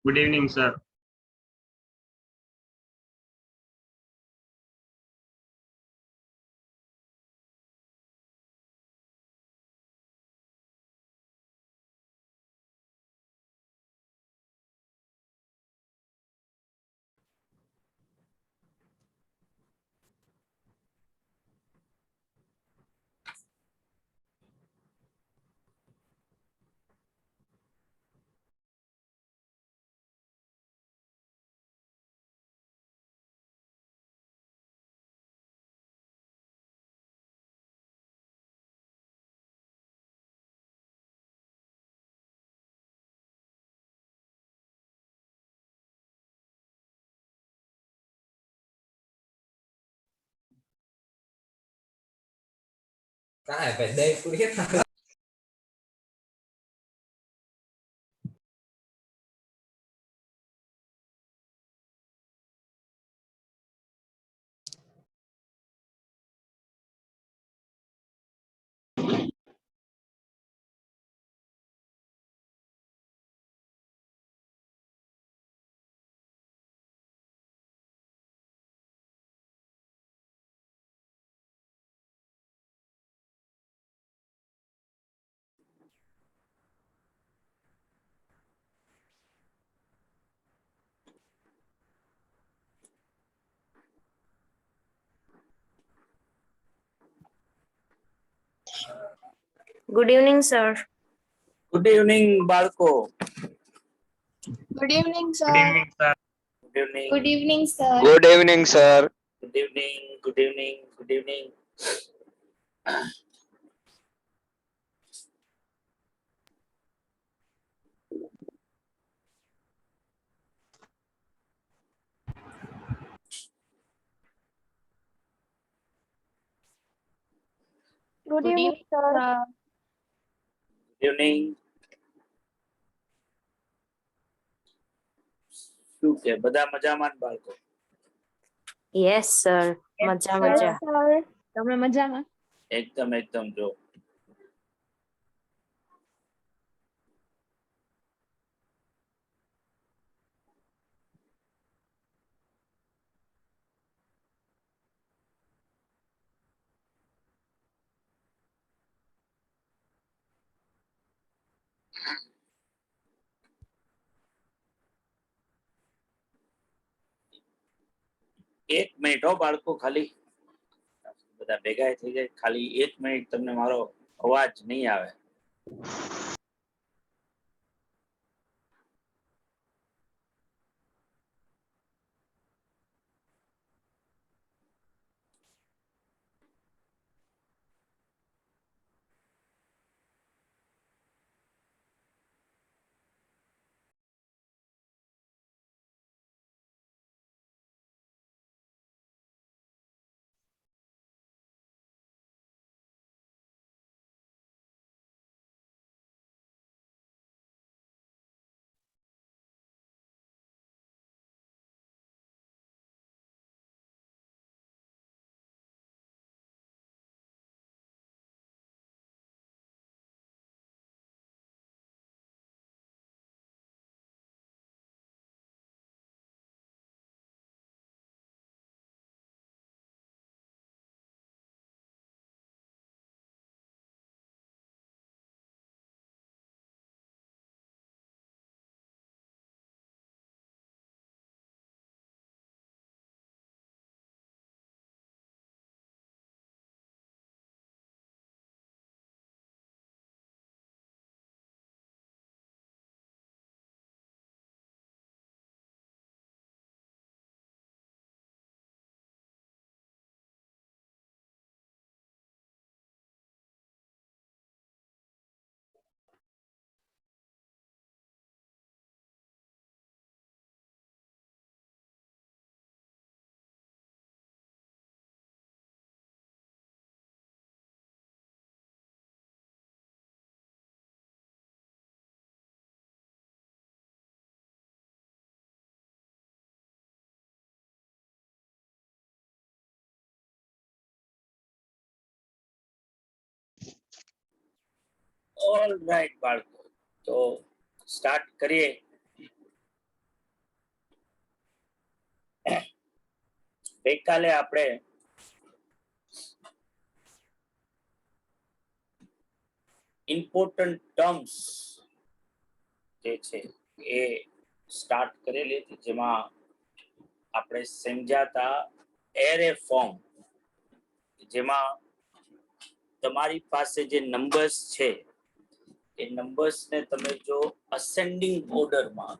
Good evening, sir. Cái này phải đêm tôi hết. Good evening, sir. Good evening, Balko. Good evening, Good sir. evening, sir. Good evening. Good evening, sir. Good evening, sir. Good evening. Good evening. Good evening. Good evening, sir. Good evening. શું કે બધા મજામાં ને બાળકો? Yes, sir. મજા Yes, મજા. sir. તમે મજામાં? એકદમ એકદમ જો. એક મિનિટ હો બાળકો, ખાલી બધા ભેગા થઈ જાય, ખાલી એક મિનિટ તમને મારો અવાજ નહીં આવે. ઓલ રાઈટ બાળકો, તો સ્ટાર્ટ કરીએ. ગઈકાલે આપણે ઇમ્પોર્ટન્ટ ટર્મ્સ જે છે એ સ્ટાર્ટ કરેલી હતી, જેમાં આપણે સમજાતા એરે ફોર્મ, જેમાં તમારી પાસે જે નંબર્સ છે એ નંબર્સને તમે જો અસેન્ડિંગ ઓર્ડરમાં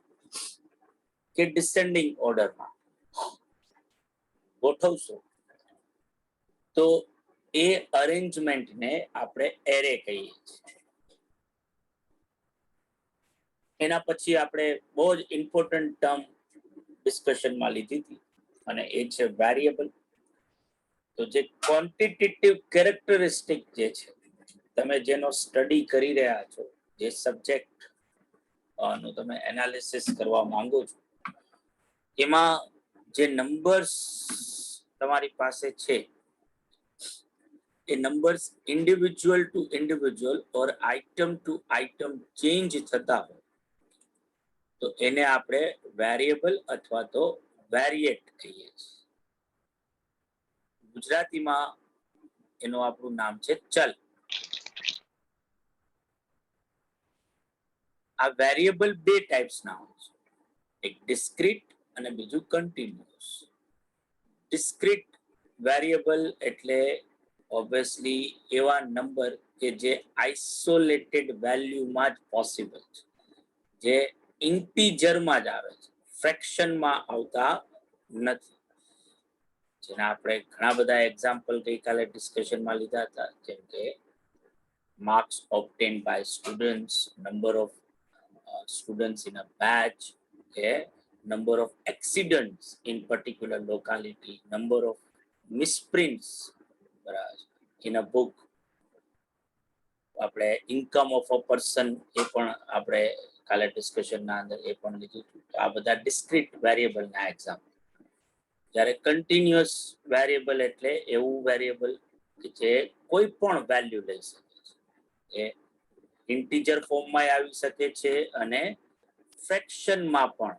કે ડિસેન્ડિંગ ઓર્ડરમાં ગોઠવશો તો એ અરેન્જમેન્ટને આપણે એરે કહીએ છીએ. એના પછી આપણે બહુ જ ઇમ્પોર્ટન્ટ ટર્મ ડિસ્કશનમાં લીધી હતી અને એ છે વેરિયેબલ. તો જે ક્વોન્ટિટેટિવ કેરેક્ટરિસ્ટિક જે છે, તમે જેનો સ્ટડી કરી રહ્યા છો, જે સબ્જેક્ટ નું તમે એનાલિસિસ કરવા માંગો છો, એમાં જે નંબર્સ તમારી પાસે છે એ નંબર્સ ઇન્ડિવિજ્યુઅલ ટુ ઇન્ડિવિજ્યુઅલ ઓર આઇટમ ટુ આઇટમ ચેન્જ થતા હોય તો એને આપણે વેરિયેબલ અથવા તો વેરિએટ કહીએ છીએ. ગુજરાતીમાં એનું આપણું નામ છે ચલ. આ વેરિયેબલ બે ટાઈપ્સના હોય છે, એક ડિસ્ક્રીટ અને બીજું કન્ટિન્યુઅસ. ડિસ્ક્રીટ વેરિયેબલ એટલે ઓબ્વિયસલી એવા નંબર કે જે આઇસોલેટેડ વેલ્યુમાં જ પોસિબલ છે, જે ઇન્ટીજરમાં જ આવે છે, ફ્રેક્શનમાં આવતા નથી. જેના આપણે ઘણા બધા એક્ઝામ્પલ ગઈકાલે ડિસ્કશનમાં લીધા હતા, જેમ કે marks obtained by students, number of students in a batch, number of accidents in particular locality, number of misprints in a book. આપણે ઇન્કમ ઓફ અ પર્સન એ પણ આપણે કાલે ડિસ્કશનના અંદર એ પણ લીધું હતું. આ બધા ડિસ્ક્રીટ વેરિયેબલના એક્ઝામ્પલ. જ્યારે કન્ટિન્યુઅસ વેરિયેબલ એટલે એવું વેરિયેબલ કે જે કોઈ પણ વેલ્યુ લઈ શકે છે. એ ઇન્ટીજર ફોર્મમાં આવી શકે છે અને ફ્રેક્શનમાં પણ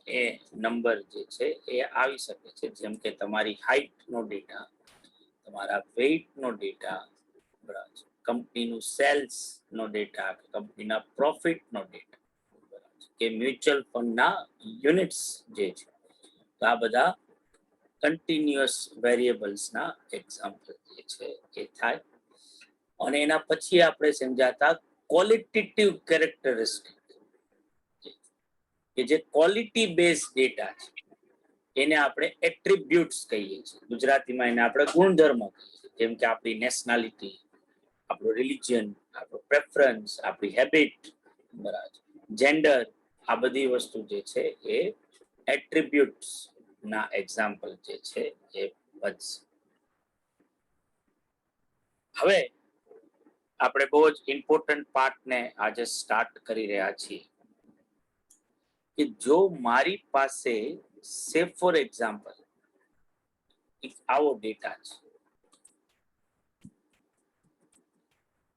એ નંબર જે છે એ આવી શકે છે. જેમ કે તમારી હાઇટનો ડેટા, તમારા વેઇટનો ડેટા, કંપનીનું સેલ્સનો ડેટા, કંપનીના પ્રોફિટનો ડેટા, કે મ્યુચ્યુઅલ ફંડના યુનિટ્સ જે છે. તો આ બધા કન્ટિન્યુઅસ વેરિયેબલ્સના એક્ઝામ્પલ જે છે એ થાય. અને એના પછી આપણે સમજાતા ક્વોલિટેટિવ કેરેક્ટરિસ્ટિક, કે જે ક્વોલિટી બેઝ ડેટા છે એને આપણે એટ્રીબ્યુટ્સ કહીએ છીએ. ગુજરાતીમાં એને આપણે ગુણધર્મ કહીએ છીએ. જેમ કે આપણી નેશનાલિટી, આપણું રિલિજન, આપણું પ્રેફરન્સ, આપણી હેબિટ, બરાબર, જેન્ડર, આ બધી વસ્તુ જે છે એ એટ્રીબ્યુટ્સ ના એક્ઝામ્પલ જે છે એ બનશે. હવે આપણે બહુ જ ઇમ્પોર્ટન્ટ પાર્ટને આજે સ્ટાર્ટ કરી રહ્યા છીએ કે જો મારી પાસે સે ફોર એક્ઝામ્પલ એક આવો ડેટા છે,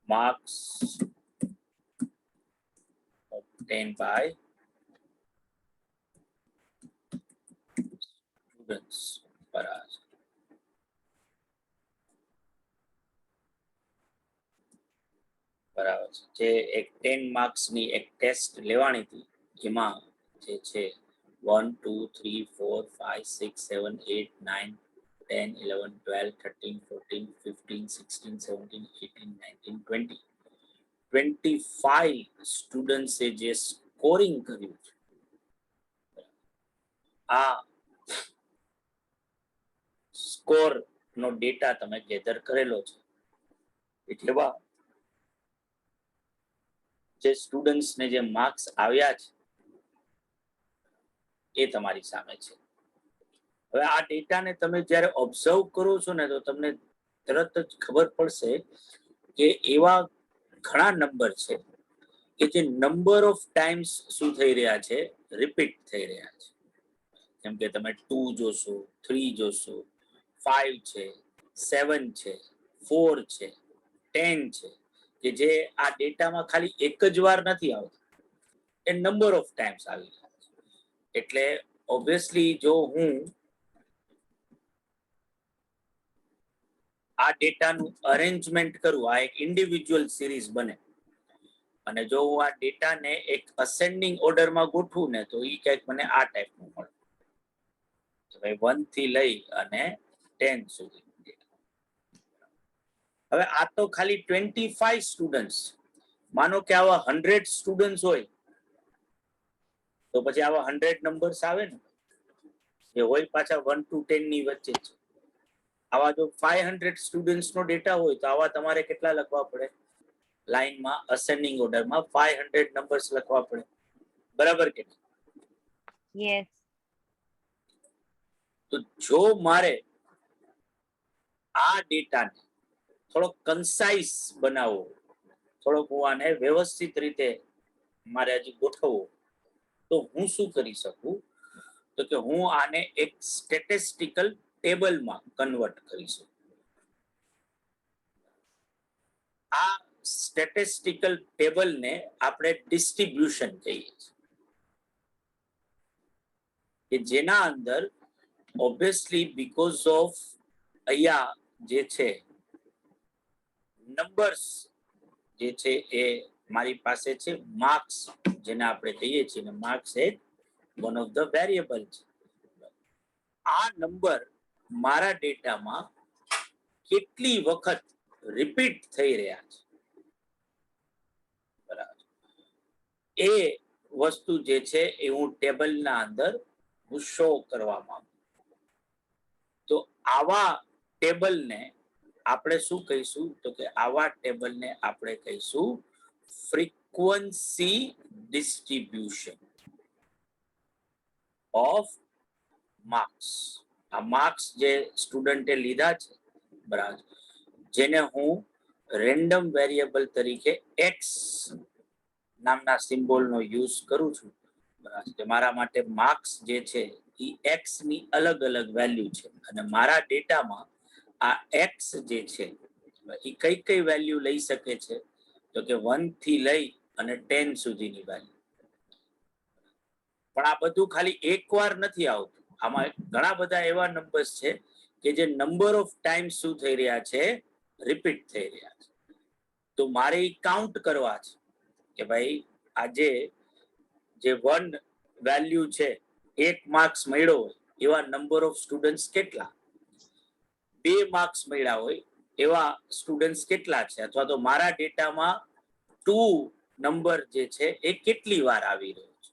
માર્ક્સ obtained by students, બરાબર, બરાબર છે. જે એક 10 માર્ક્સની એક ટેસ્ટ લેવાની હતી, જેમાં જે છે 1 2 3 4 5 6 7 8 9 10 11 12 13 14 15 16 17 18 19 20 25 સ્ટુડન્ટ્સે જે સ્કોરિંગ કર્યું છે, આ સ્કોર નો ડેટા તમે ગેધર કરેલો છે. એટલે જે સ્ટુડન્ટ્સને જે માર્ક્સ આવ્યા છે એ તમારી સામે છે. હવે આ ડેટાને તમે જ્યારે ઓબ્ઝર્વ કરો છો ને તો તમને તરત જ ખબર પડશે કે એવા ઘણા નંબર છે કે જે નંબર ઓફ ટાઈમ્સ શું થઈ રહ્યા છે, રિપીટ થઈ રહ્યા છે. જેમ કે તમે 2 જોશો, 3 જોશો, 5 છે, 7 છે, 4 છે, 10 છે, કે જે આ ડેટામાં ખાલી એક જ વાર નથી આવતું, એ નંબર ઓફ ટાઈમ્સ આવી રહ્યા છે. એટલે ઓબ્વિયસલી જો હું આ ડેટાનું અરેન્જમેન્ટ કરું, આ એક ઇન્ડિવિજ્યુઅલ સિરીઝ બને, અને જો હું આ ડેટાને એક અસેન્ડિંગ ઓર્ડરમાં ગોઠવું ને તો એ કંઈક મને આ ટાઈપનું મળે. ભાઈ 1 થી લઈ અને 10 સુધી. હવે આ તો ખાલી 25 સ્ટુડન્ટ્સ. માનો કે આવા 100 સ્ટુડન્ટ્સ હોય તો પછી આવા 100 નંબર્સ આવે ને, એ હોય પાછા 1 to 10 ની વચ્ચે છે. આવા જો 500 સ્ટુડન્ટ્સ નો ડેટા હોય તો આવા તમારે કેટલા લખવા પડે? લાઈનમાં અસેન્ડિંગ ઓર્ડરમાં 500 નંબર્સ લખવા પડે, બરાબર કે નહીં? યસ. તો જો મારે આ ડેટાને થોડોક કન્સાઇઝ બનાવવો, થોડોક હું આને વ્યવસ્થિત રીતે મારે હજી ગોઠવવો, તો હું શું કરી શકું? તો કે હું આને એક સ્ટેટિસ્ટિકલ ટેબલમાં કન્વર્ટ કરી શકું. આ સ્ટેટિસ્ટિકલ ટેબલને આપણે ડિસ્ટ્રીબ્યુશન કહીએ છીએ, કે જેના અંદર ઓબ્વિયસલી બીકોઝ ઓફ અહીંયા જે છે નંબર્સ જે છે એ મારી પાસે છે, માર્ક્સ જેને આપણે કહીએ છીએ, ને marks A one of the variable છે. આ નંબર મારા ડેટામાં કેટલી વખત રિપીટ થઈ રહ્યા છે, બરાબર, એ વસ્તુ જે છે એ હું ટેબલના અંદર હું શો કરવા માંગુ. તો આવા ટેબલને આપણે શું કહીશું? તો કે આવા ટેબલને આપણે કહીશું ફ્રીક્વન્સી ડિસ્ટ્રીબ્યુશન ઓફ માર્ક્સ. આ માર્ક્સ જે સ્ટુડન્ટે લીધા છે, બરાબર, જેને હું રેન્ડમ વેરિયેબલ તરીકે એક્સ નામના સિમ્બોલનો યુઝ કરું છું, બરાબર. મારા માટે માર્ક્સ જે છે એ એક્સ ની અલગ અલગ વેલ્યુ છે, અને મારા ડેટામાં આ એક્સ જે છે એ કઈ કઈ વેલ્યુ લઈ શકે છે? તો કે 1 થી લઈ અને 10 સુધીની વેલ્યુ. પણ આ બધું ખાલી એક વાર નથી આવતું. આમાં ઘણા બધા એવા નંબર્સ છે કે જે નંબર ઓફ ટાઈમ્સ શું થઈ રહ્યા છે? રિપીટ થઈ રહ્યા છે. તો મારે કાઉન્ટ કરવા છે કે ભાઈ આજે જે 1 વેલ્યુ છે, 1 માર્ક્સ મળ્યો હોય એવા નંબર ઓફ સ્ટુડન્ટ્સ કેટલા, 2 માર્ક્સ મળ્યા હોય એવા સ્ટુડન્ટ્સ કેટલા છે, અથવા તો મારા ડેટામાં 2 નંબર જે છે એ કેટલી વાર આવી રહ્યો છે,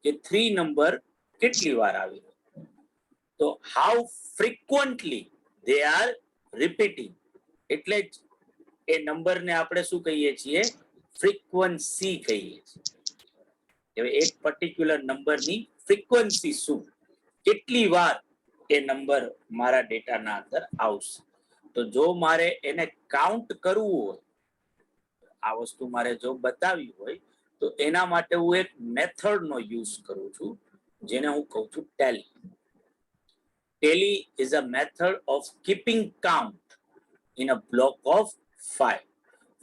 કે 3 નંબર કેટલી વાર આવી રહ્યો છે. તો how frequently they are repeating, એટલે જ એ નંબરને આપણે શું કહીએ છીએ? ફ્રીક્વન્સી કહીએ છીએ. એક પર્ટિક્યુલર નંબરની ફ્રીક્વન્સી શું, કેટલી વાર એ નંબર મારા ડેટાના અંદર આવશે. તો જો મારે એને કાઉન્ટ કરવું હોય, આ વસ્તુ મારે જો બતાવી હોય, તો એના માટે હું એક મેથડનો યુઝ કરું છું, જેને હું કહું છું Tally. Tally is a method of keeping count in a block of 5.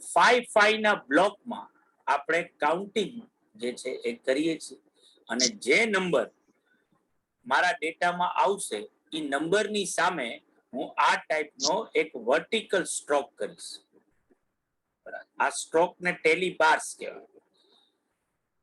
5 ના બ્લોકમાં આપણે કાઉન્ટિંગ જે છે એ કરીએ છીએ, અને જે નંબર મારા ડેટામાં આવશે એ નંબરની સામે હું આ ટાઈપનો એક વર્ટિકલ સ્ટ્રોક કરીશ. આ સ્ટ્રોકને ટેલી બાર્સ કહેવાય.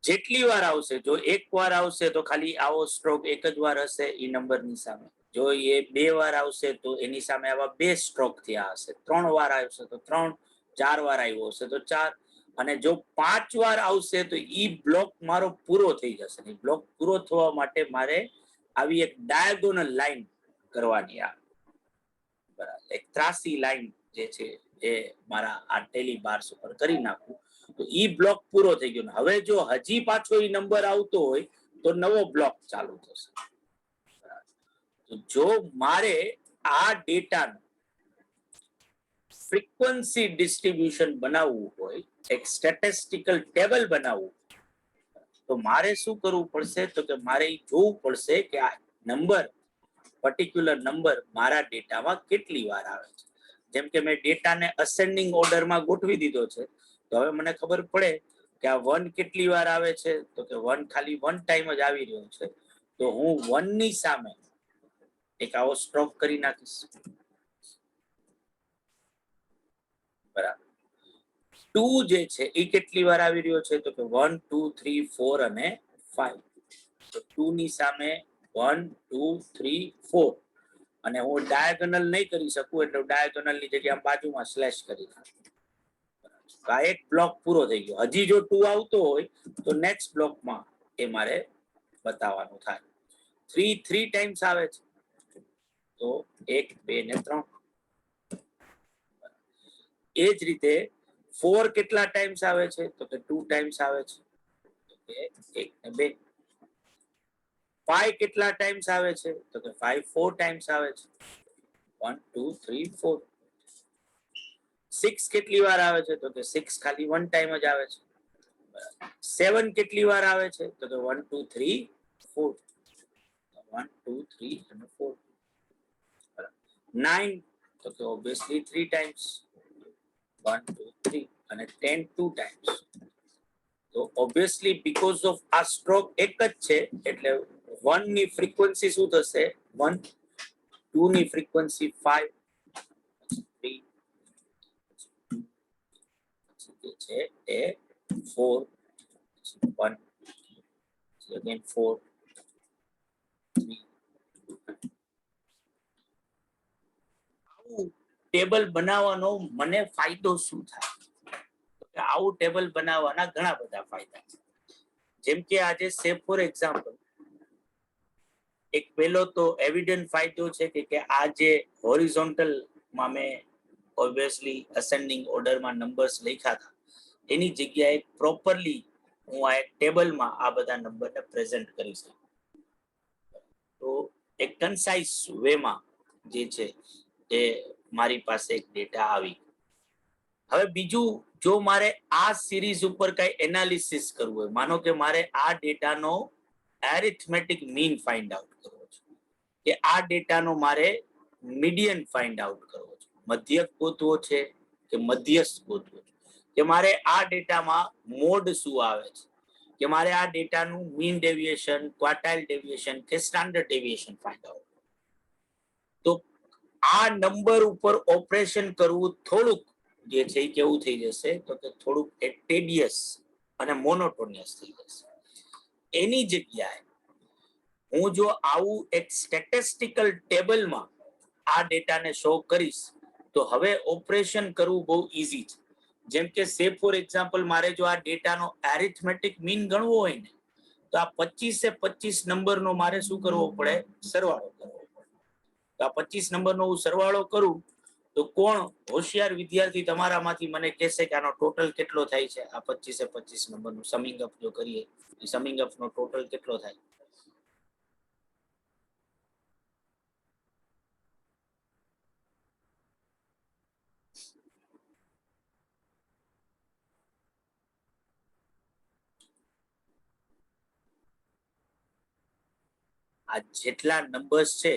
જેટલી વાર આવશે, જો એક વાર આવશે તો ખાલી આવો સ્ટ્રોક એક જ વાર હશે એ નંબરની સામે. જો એ 2 વાર આવશે તો એની સામે આવા 2 સ્ટ્રોક થયા હશે. 3 વાર આવશે તો 3, 4 વાર આવ્યો હશે તો 4, અને જો 5 વાર આવશે તો ઈ બ્લોક મારો પૂરો થઈ જશે. એ બ્લોક પૂરો થવા માટે મારે આવી એક ડાયાગોનલ લાઈન કરવાની આવે, બરાબર, એક ત્રાસી લાઈન જે છે એ મારા આ ટેલી બાર્સ ઉપર કરી નાખું તો ઈ બ્લોક પૂરો થઈ ગયો. હવે જો હજી પાછો ઈ નંબર આવતો હોય તો નવો બ્લોક ચાલુ થશે. તો જો મારે આ ડેટાનું ફ્રીક્વન્સી ડિસ્ટ્રીબ્યુશન બનાવવું હોય, એક સ્ટેટિસ્ટિકલ ટેબલ બનાવવું, તો મારે શું કરવું પડશે? તો કે મારે જોવું પડશે કે આ નંબર, પર્ટિક્યુલર નંબર મારા ડેટામાં કેટલી વાર આવે છે. જેમ કે મેં ડેટાને અસેન્ડિંગ ઓર્ડરમાં ગોઠવી દીધો છે, તો હવે મને ખબર પડે કે આ 1 કેટલી વાર આવે છે, તો કે 1 ખાલી 1 ટાઈમ જ આવી રહ્યો છે, તો હું 1 ની સામે એક આવો સ્ટ્રોક કરી નાખીશ. બરાબર. 2 જે છે એ કેટલી વાર આવી રહ્યો છે, તો કે 1 2 3 4 અને 5. તો 2 ની સામે 1 2 3 4 અને હું ડાયાગોનલ નહીં કરી શકું એટલે ડાયાગોનલ ની જગ્યાએ બાજુમાં સ્લેશ કરી નાખું. આ એક બ્લોક પૂરો થઈ ગયો. હજી જો 2 આવતો હોય તો નેક્સ્ટ બ્લોકમાં એ મારે બતાવવાનું થાય. 3 3 ટાઈમ્સ આવે છે, તો 1 2 ને 3. એ જ રીતે 4 કેટલા ટાઈમ્સ આવે છે, તો કે 2 ટાઈમ્સ આવે છે, તો કે 1 ને 2. 5 કેટલા ટાઈમ્સ આવે છે, તો કે 5 4 ટાઈમ્સ આવે છે, 1 2 3 4. 6 કેટલી વાર આવે છે, તો કે 6 ખાલી 1 ટાઈમ જ આવે છે. 7 કેટલી વાર આવે છે, તો કે 1 2 3 4. 1 2 3 અને 4. 9 તો કે ઓબ્વિયસલી 3 ટાઈમ્સ, 1 2 3 અને 10 2 ટાઈમ્સ. તો ઓબ્વિયસલી બીકોઝ ઓફ આ સ્ટ્રોક એક જ છે એટલે 1 ની ફ્રીક્વન્સી શું થશે, 1. 2 ની ફ્રીક્વન્સી 5, 3 જે છે એ 4, 1 again 4 3. આવું ટેબલ બનાવવાનો મને ફાયદો શું થાય? આવું ટેબલ બનાવવાના ઘણા બધા ફાયદા છે. જેમ કે આજે સે ફોર એક્ઝામ્પલ, એક પહેલો તો એવિડન્ટ ફાયદો છે કે આ જે હોરિઝોન્ટલ માં મેં ઓબ્વિયસલી અસેન્ડિંગ ઓર્ડરમાં નંબર્સ લખ્યા હતા એની જગ્યાએ પ્રોપરલી હું આ એક ટેબલમાં આ બધા નંબરને પ્રેઝન્ટ કરી શકું. તો એક કન્સાઇઝ વેમાં જે છે એ મારી પાસે એક ડેટા આવી. હવે બીજું, જો મારે આ સિરીઝ ઉપર કઈ એનાલિસિસ કરવું હોય, માનો કે મારે આ ડેટાનો એરિથમેટિક મીન ફાઇન્ડ આઉટ કરવો છે, કે આ ડેટાનો મારે મીડિયન ફાઇન્ડ આઉટ કરવો છે, મધ્યક ગોતવો છે કે મધ્યસ્થ ગોતવો છે, કે મારે આ ડેટામાં મોડ શું આવે છે, કે મારે આ ડેટાનું મીન ડેવિએશન, ક્વાર્ટાઇલ ડેવિએશન કે સ્ટાન્ડર્ડ ડેવિએશન ફાઇન્ડ આઉટ. તો આ નંબર ઉપર ઓપરેશન કરવું થોડુંક જે છે એ કેવું થઈ જશે, તો કે થોડુંક ટેડિયસ અને મોનોટોનિયસ થઈ જશે. એની જગ્યાએ હું જો આવું એક સ્ટેટિસ્ટિકલ ટેબલમાં આ ડેટાને શો કરીશ તો હવે ઓપરેશન કરવું બહુ ઈઝી છે. જેમ કે સે ફોર એક્ઝામ્પલ, મારે જો આ ડેટાનો એરિથમેટિક મીન ગણવો હોય ને તો આ 25 નંબરનો મારે શું કરવો પડે, સરવાળો કરવો પડે. તો આ 25 નંબરનો હું સરવાળો કરું તો કોણ હોશિયાર વિદ્યાર્થી તમારામાંથી મને કહેશે કે આનો ટોટલ કેટલો થાય છે? આ 25 નંબરનું સમિંગ અપ જો કરીએ, સમિંગ અપ નો ટોટલ કેટલો થાય? આ જેટલા નંબર્સ છે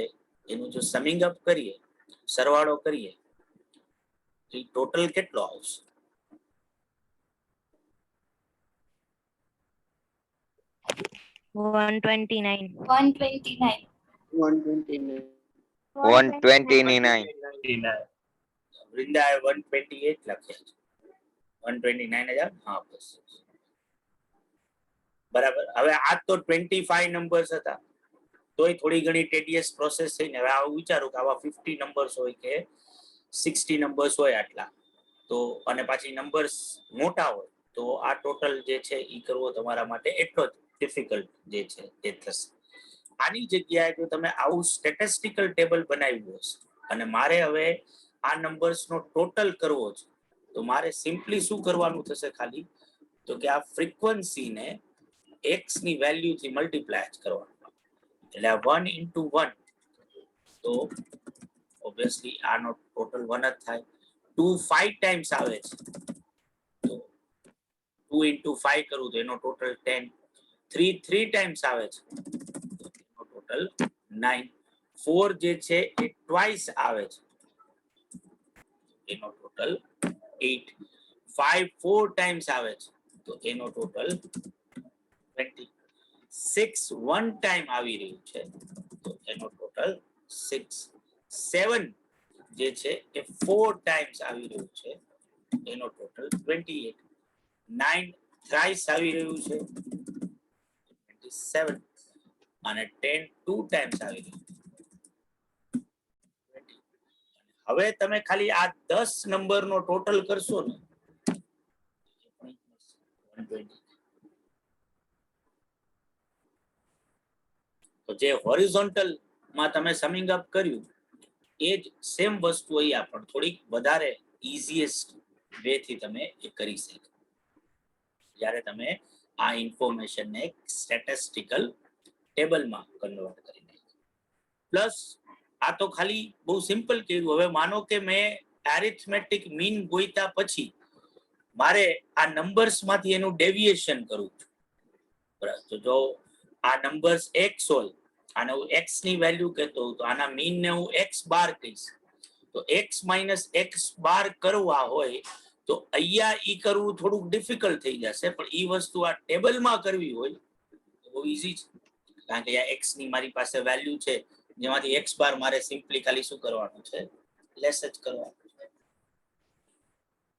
એનું જો સમિંગ અપ કરીએ, સરવાળો કરીએ, તો ટોટલ કેટલો આવશે? One 29. 129. 129. વૃંદાએ 128 લખ્યા છે. 129,000. હા બસ બરાબર. હવે આ તો 25 નંબર્સ હતા, તોય થોડી ઘણી ટેડિયસ પ્રોસેસ થઈને હવે આવું વિચારું કે આવા 50 નંબર્સ હોય કે 60 નંબર્સ હોય આટલા, તો અને પાછી નંબર્સ મોટા હોય તો આ ટોટલ જે છે એ કરવો તમારા માટે એટલો જ ડિફિકલ્ટ જે છે એ થશે. આની જગ્યાએ જો તમે આવું સ્ટેટિસ્ટિકલ ટેબલ બનાવ્યું હશે અને મારે હવે આ નંબર્સનો ટોટલ કરવો છે તો મારે સિમ્પલી શું કરવાનું થશે, ખાલી તો કે આ ફ્રીક્વન્સીને x ની વેલ્યુથી મલ્ટીપ્લાય કરવાનું. એટલે આ 1 into 1 તો ઓબ્વિયસલી આનો ટોટલ 1 જ થાય. 2 5 ટાઈમ્સ આવે છે તો 2 into 5 કરું તો એનો ટોટલ 10. 3 3 ટાઈમ્સ આવે છે તો એનો ટોટલ 9. 4 જે છે એ ટ્વાઇસ આવે છે, એનો ટોટલ 8. 5 4 ટાઈમ્સ આવે છે તો એનો ટોટલ 20. 6 1 ટાઈમ આવી રહ્યું છે તો એનો ટોટલ 6. 7 જે છે એ 4 ટાઈમ્સ આવી રહ્યું છે એનો ટોટલ 28. 9 થ્રાઇસ આવી રહ્યું છે 27 અને 10 2 ટાઈમ્સ આવી રહ્યું છે 20. હવે તમે ખાલી આ 10 નંબરનો ટોટલ કરશો ને 120. તો જે હોરિઝોન્ટલ માં તમે સમિંગ અપ કર્યું એ જ સેમ વસ્તુ અહીંયા પણ થોડીક વધારે ઇઝીએસ્ટ વે થી તમે એ કરી શકો જ્યારે તમે આ ઇન્ફોર્મેશનને સ્ટેટિસ્ટિકલ ટેબલમાં કન્વર્ટ કરી નાખો. પ્લસ આ તો ખાલી બહુ સિમ્પલ કર્યું. હવે માનો કે મેં એરિથમેટિક મીન ગોઈતા પછી મારે આ નંબર્સ માંથી એનું ડેવિએશન કરવું છે. બરાબર, તો જો આ નંબર્સ x હોય અને હું x ની વેલ્યુ કહેતો હોઉં તો આના મીન ને હું x બાર કહીશ તો x માઇનસ x બાર કરવા હોય તો અહીંયા ઈ કરવું થોડુંક ડિફિકલ્ટ થઈ જશે પણ ઈ વસ્તુ આ ટેબલમાં કરવી હોય તો બહુ ઈઝી છે કારણ કે આ x ની મારી પાસે વેલ્યુ છે જેમાંથી x બાર મારે સિમ્પલી ખાલી શું કરવાનું છે લેસ જ કરવાનું છે.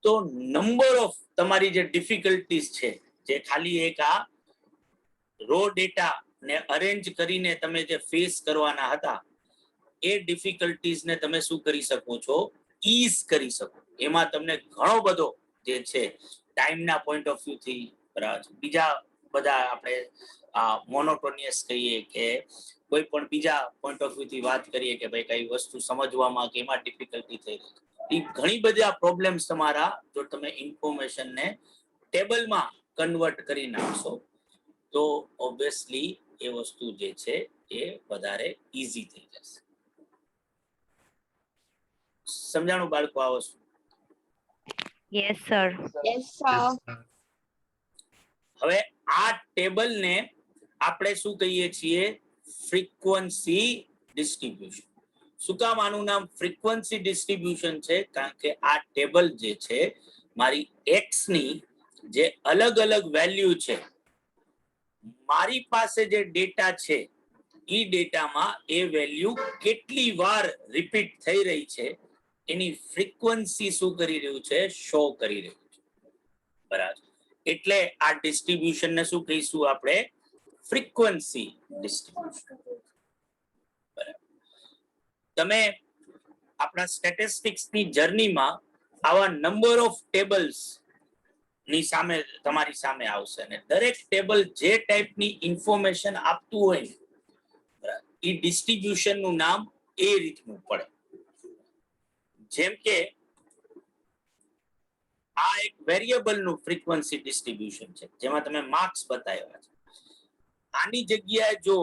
તો નંબર ઓફ તમારી જે ડિફિકલ્ટીઝ છે જે ખાલી એક આ રો ડેટા ને અરેન્જ કરીને તમે જે ફેસ કરવાના હતા એ ડિફિકલ્ટીઝ ને તમે શું કરી શકો છો ઈઝ કરી શકો. એમાં તમને ઘણો બધો જે છે ટાઈમના પોઈન્ટ ઓફ વ્યૂ થી બીજા બધા આપણે મોનોટોનિયસ કહીએ કે કોઈ પણ બીજા પોઈન્ટ ઓફ વ્યૂ થી વાત કરીએ કે ભાઈ કઈ વસ્તુ સમજવામાં કે એમાં ડિફિકલ્ટી થઈ રહી છે એ ઘણી બધી પ્રોબ્લેમ્સ તમારા જો તમે ઇન્ફોર્મેશનને ટેબલમાં કન્વર્ટ કરી નાખશો તો ઓબ્વિયસલી એ વસ્તુ જે છે એ વધારે ઈઝી થઈ જશે. સમજાણું બાળકો આ વસ્તુ? Yes, sir. Yes, sir. હવે આ ટેબલને આપણે શું કહીએ છીએ ફ્રીક્વન્સી ડિસ્ટ્રીબ્યુશન. શું કામ આનું નામ ફ્રીક્વન્સી ડિસ્ટ્રીબ્યુશન છે? કારણ કે આ ટેબલ જે છે મારી x ની જે અલગ અલગ વેલ્યુ છે મારી પાસે જે ડેટા છે ઈ ડેટામાં એ વેલ્યુ કેટલી વાર રિપીટ થઈ રહી છે એની ફ્રીક્વન્સી શું કરી રહ્યું છે શો કરી રહ્યું છે. બરાબર, એટલે આ ડિસ્ટ્રીબ્યુશન ને શું કહીશું આપણે ફ્રીક્વન્સી ડિસ્ટ્રીબ્યુશન. બરાબર, તમે આપણા સ્ટેટિસ્ટિક્સ ની જર્નીમાં આવા નંબર ઓફ ટેબલ્સ ની સામે તમારી સામે આવશે અને દરેક ટેબલ જે ટાઈપની ઇન્ફોર્મેશન આપતું હોય એ ડિસ્ટ્રીબ્યુશન નું નામ એ રીતનું પડે. જેમ કે આ એક વેરિયેબલ નું ફ્રીક્વન્સી ડિસ્ટ્રીબ્યુશન છે જેમાં તમે માર્ક્સ બતાવ્યા છે. આની જગ્યાએ જો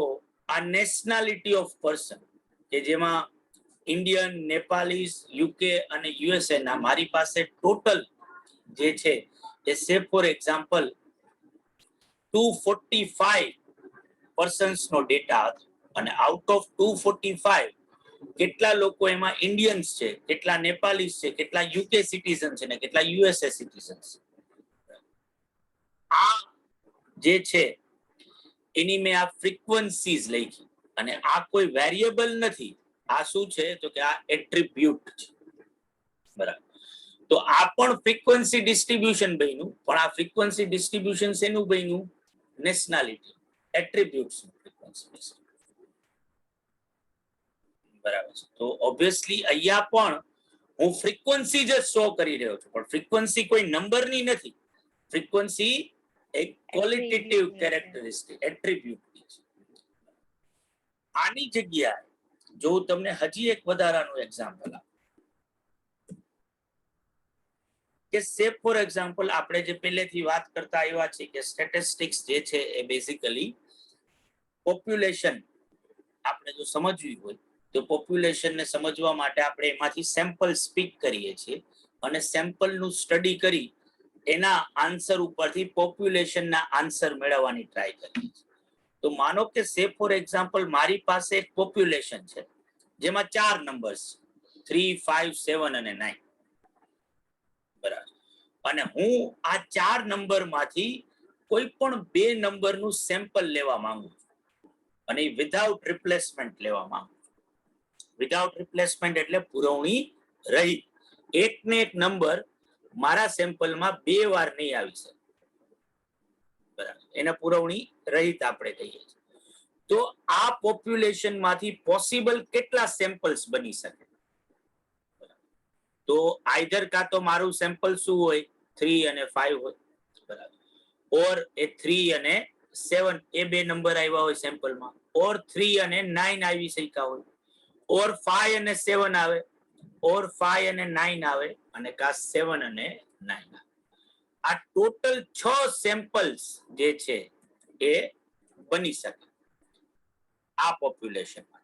આ નેશનાલિટી ઓફ પર્સન કે જેમાં ઇન્ડિયન, નેપાલીસ, યુકે અને યુએસએ ના મારી પાસે ટોટલ જે છે એ સે ફોર એક્ઝામ્પલ 245 પર્સન્સ નો ડેટા હતો અને આઉટ ઓફ 245 કેટલા લોકો એમાં ઇન્ડિયન્સ છે, કેટલા નેપાલીસ છે, કેટલા યુકે સિટીઝન છે ને કેટલા યુએસએ સિટીઝન છે. આ જે છે એની મેં આ ફ્રીક્વન્સીઝ લખી અને આ કોઈ વેરિયેબલ નથી. આ શું છે તો કે આ એટ્રીબ્યુટ છે. બરાબર, તો આ પણ ફ્રીક્વન્સી ડિસ્ટ્રીબ્યુશન બન્યું પણ આ ફ્રીક્વન્સી ડિસ્ટ્રીબ્યુશન શેનું બન્યું નેશનાલિટી એટ્રીબ્યુટ્સ ફ્રીક્વન્સી. બરાબર છે, તો ઓબ્વિયસલી અહીંયા પણ હું ફ્રીક્વન્સી જ શો કરી રહ્યો છું પણ ફ્રીક્વન્સી કોઈ નંબરની નથી. ફ્રીક્વન્સી એક ક્વોલિટેટિવ કેરેક્ટરિસ્ટિક એટ્રીબ્યુટ છે. આની જગ્યાએ જો તમને હજી એક વધારાનું એક્ઝામ્પલ આપું કે સે ફોર એક્ઝામ્પલ આપણે જે પહેલેથી વાત કરતા આવ્યા છે કે સ્ટેટિસ્ટિક્સ જે છે એ બેઝિકલી પોપ્યુલેશન આપણે જો સમજવી હોય તો પોપ્યુલેશનને સમજવા માટે આપણે એમાંથી સેમ્પલ સ્પીક કરીએ છીએ અને સેમ્પલનું સ્ટડી કરી એના આન્સર ઉપરથી પોપ્યુલેશનના આન્સર મેળવવાની ટ્રાય કરીએ છીએ. તો માનો કે સે ફોર એક્ઝામ્પલ મારી પાસે એક પોપ્યુલેશન છે જેમાં 4 નંબર્સ 3, 5, 7 અને 9. બરાબર, અને હું આ 4 નંબરમાંથી કોઈ પણ 2 નંબરનું સેમ્પલ લેવા માંગુ છું અને વિધાઉટ રિપ્લેસમેન્ટ લેવા માંગુ છું. વિધાઉટ રિપ્લેસમેન્ટ એટલે પુરવણી રહિત. એક ને એક નંબર મારા સેમ્પલમાં 2 વાર નહીં આવી શકે, બરાબર, એને પુરવણી રહિત આપણે કહીએ છીએ. તો આ પોપ્યુલેશન માંથી પોસિબલ કેટલા સેમ્પલ્સ બની શકે? તો આઈધર કાં તો મારું સેમ્પલ શું હોય 3 અને 5 હોય, બરાબર, ઓર એ 3 અને 7 એ 2 નંબર આવ્યા હોય સેમ્પલમાં, ઓર 3 અને 9 આવી શક્યા હોય, ઓર 5 અને 7 આવે, ઓર 5 અને 9 આવે, અને કા 7 અને 9 આવે. આ ટોટલ 6 સેમ્પલ્સ જે છે એ બની શકે આ પોપ્યુલેશનમાં.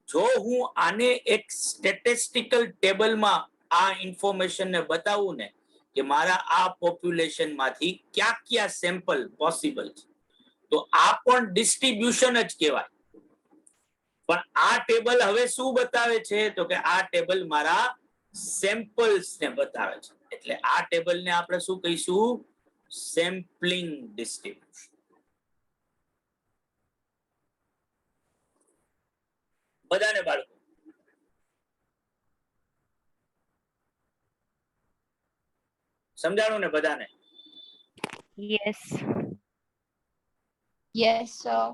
જો હું આને એક સ્ટેટિસ્ટિકલ ટેબલમાં આ ઇન્ફોર્મેશન ને બતાવું ને કે મારા આ પોપ્યુલેશન માંથી ક્યાં સેમ્પલ પોસિબલ છે, તો આ પણ ડિસ્ટ્રીબ્યુશન જ કહેવાય. પણ આ ટેબલ હવે શું બતાવે છે? તો કે આ ટેબલ મારા સેમ્પલ્સ ને બતાવે છે. એટલે આ ટેબલ ને આપણે શું કહીશું? Sampling distribution. બધાને બાળકો સમજાણું ને? બધાને? Yes. Yes, sir.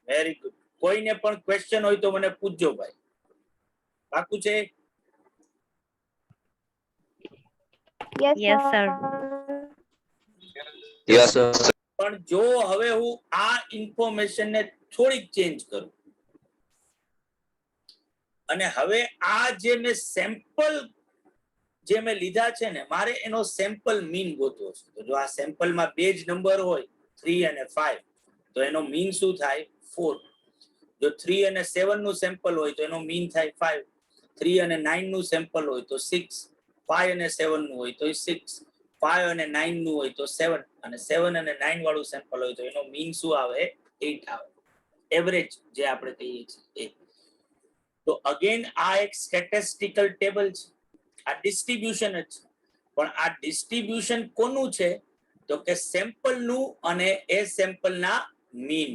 Very good. કોઈને પણ ક્વેશ્ચન હોય તો મને પૂછજો ભાઈ. પાકું છે? Yes, sir. Yes, sir. પણ જો હવે હું આ ઇન્ફોર્મેશન ને થોડીક ચેન્જ કરું અને હવે આ જે મેં સેમ્પલ જે મેં લીધા છે ને, મારે એનો સેમ્પલ મીન ગોતવો છે. તો જો આ સેમ્પલમાં 2 જ નંબર હોય 3 અને 5, તો એનો મીન શું થાય? 4. જો 3 અને 7 નું સેમ્પલ હોય તો એનો મીન થાય 5. 3 અને 9 નું સેમ્પલ હોય તો 6. 5 અને 7 નું હોય તો 6. 5 અને 9 નું હોય તો 7. અને 7 અને 9 વાળું સેમ્પલ હોય તો એનો મીન શું આવે? 8 આવે. એવરેજ જે આપણે કહીએ છીએ. તો અગેન આ એક સ્ટેટિસ્ટિકલ ટેબલ છે, આ ડિસ્ટ્રીબ્યુશન જ છે. પણ આ ડિસ્ટ્રીબ્યુશન કોનું છે? તો કે સેમ્પલનું અને એ સેમ્પલના મીન.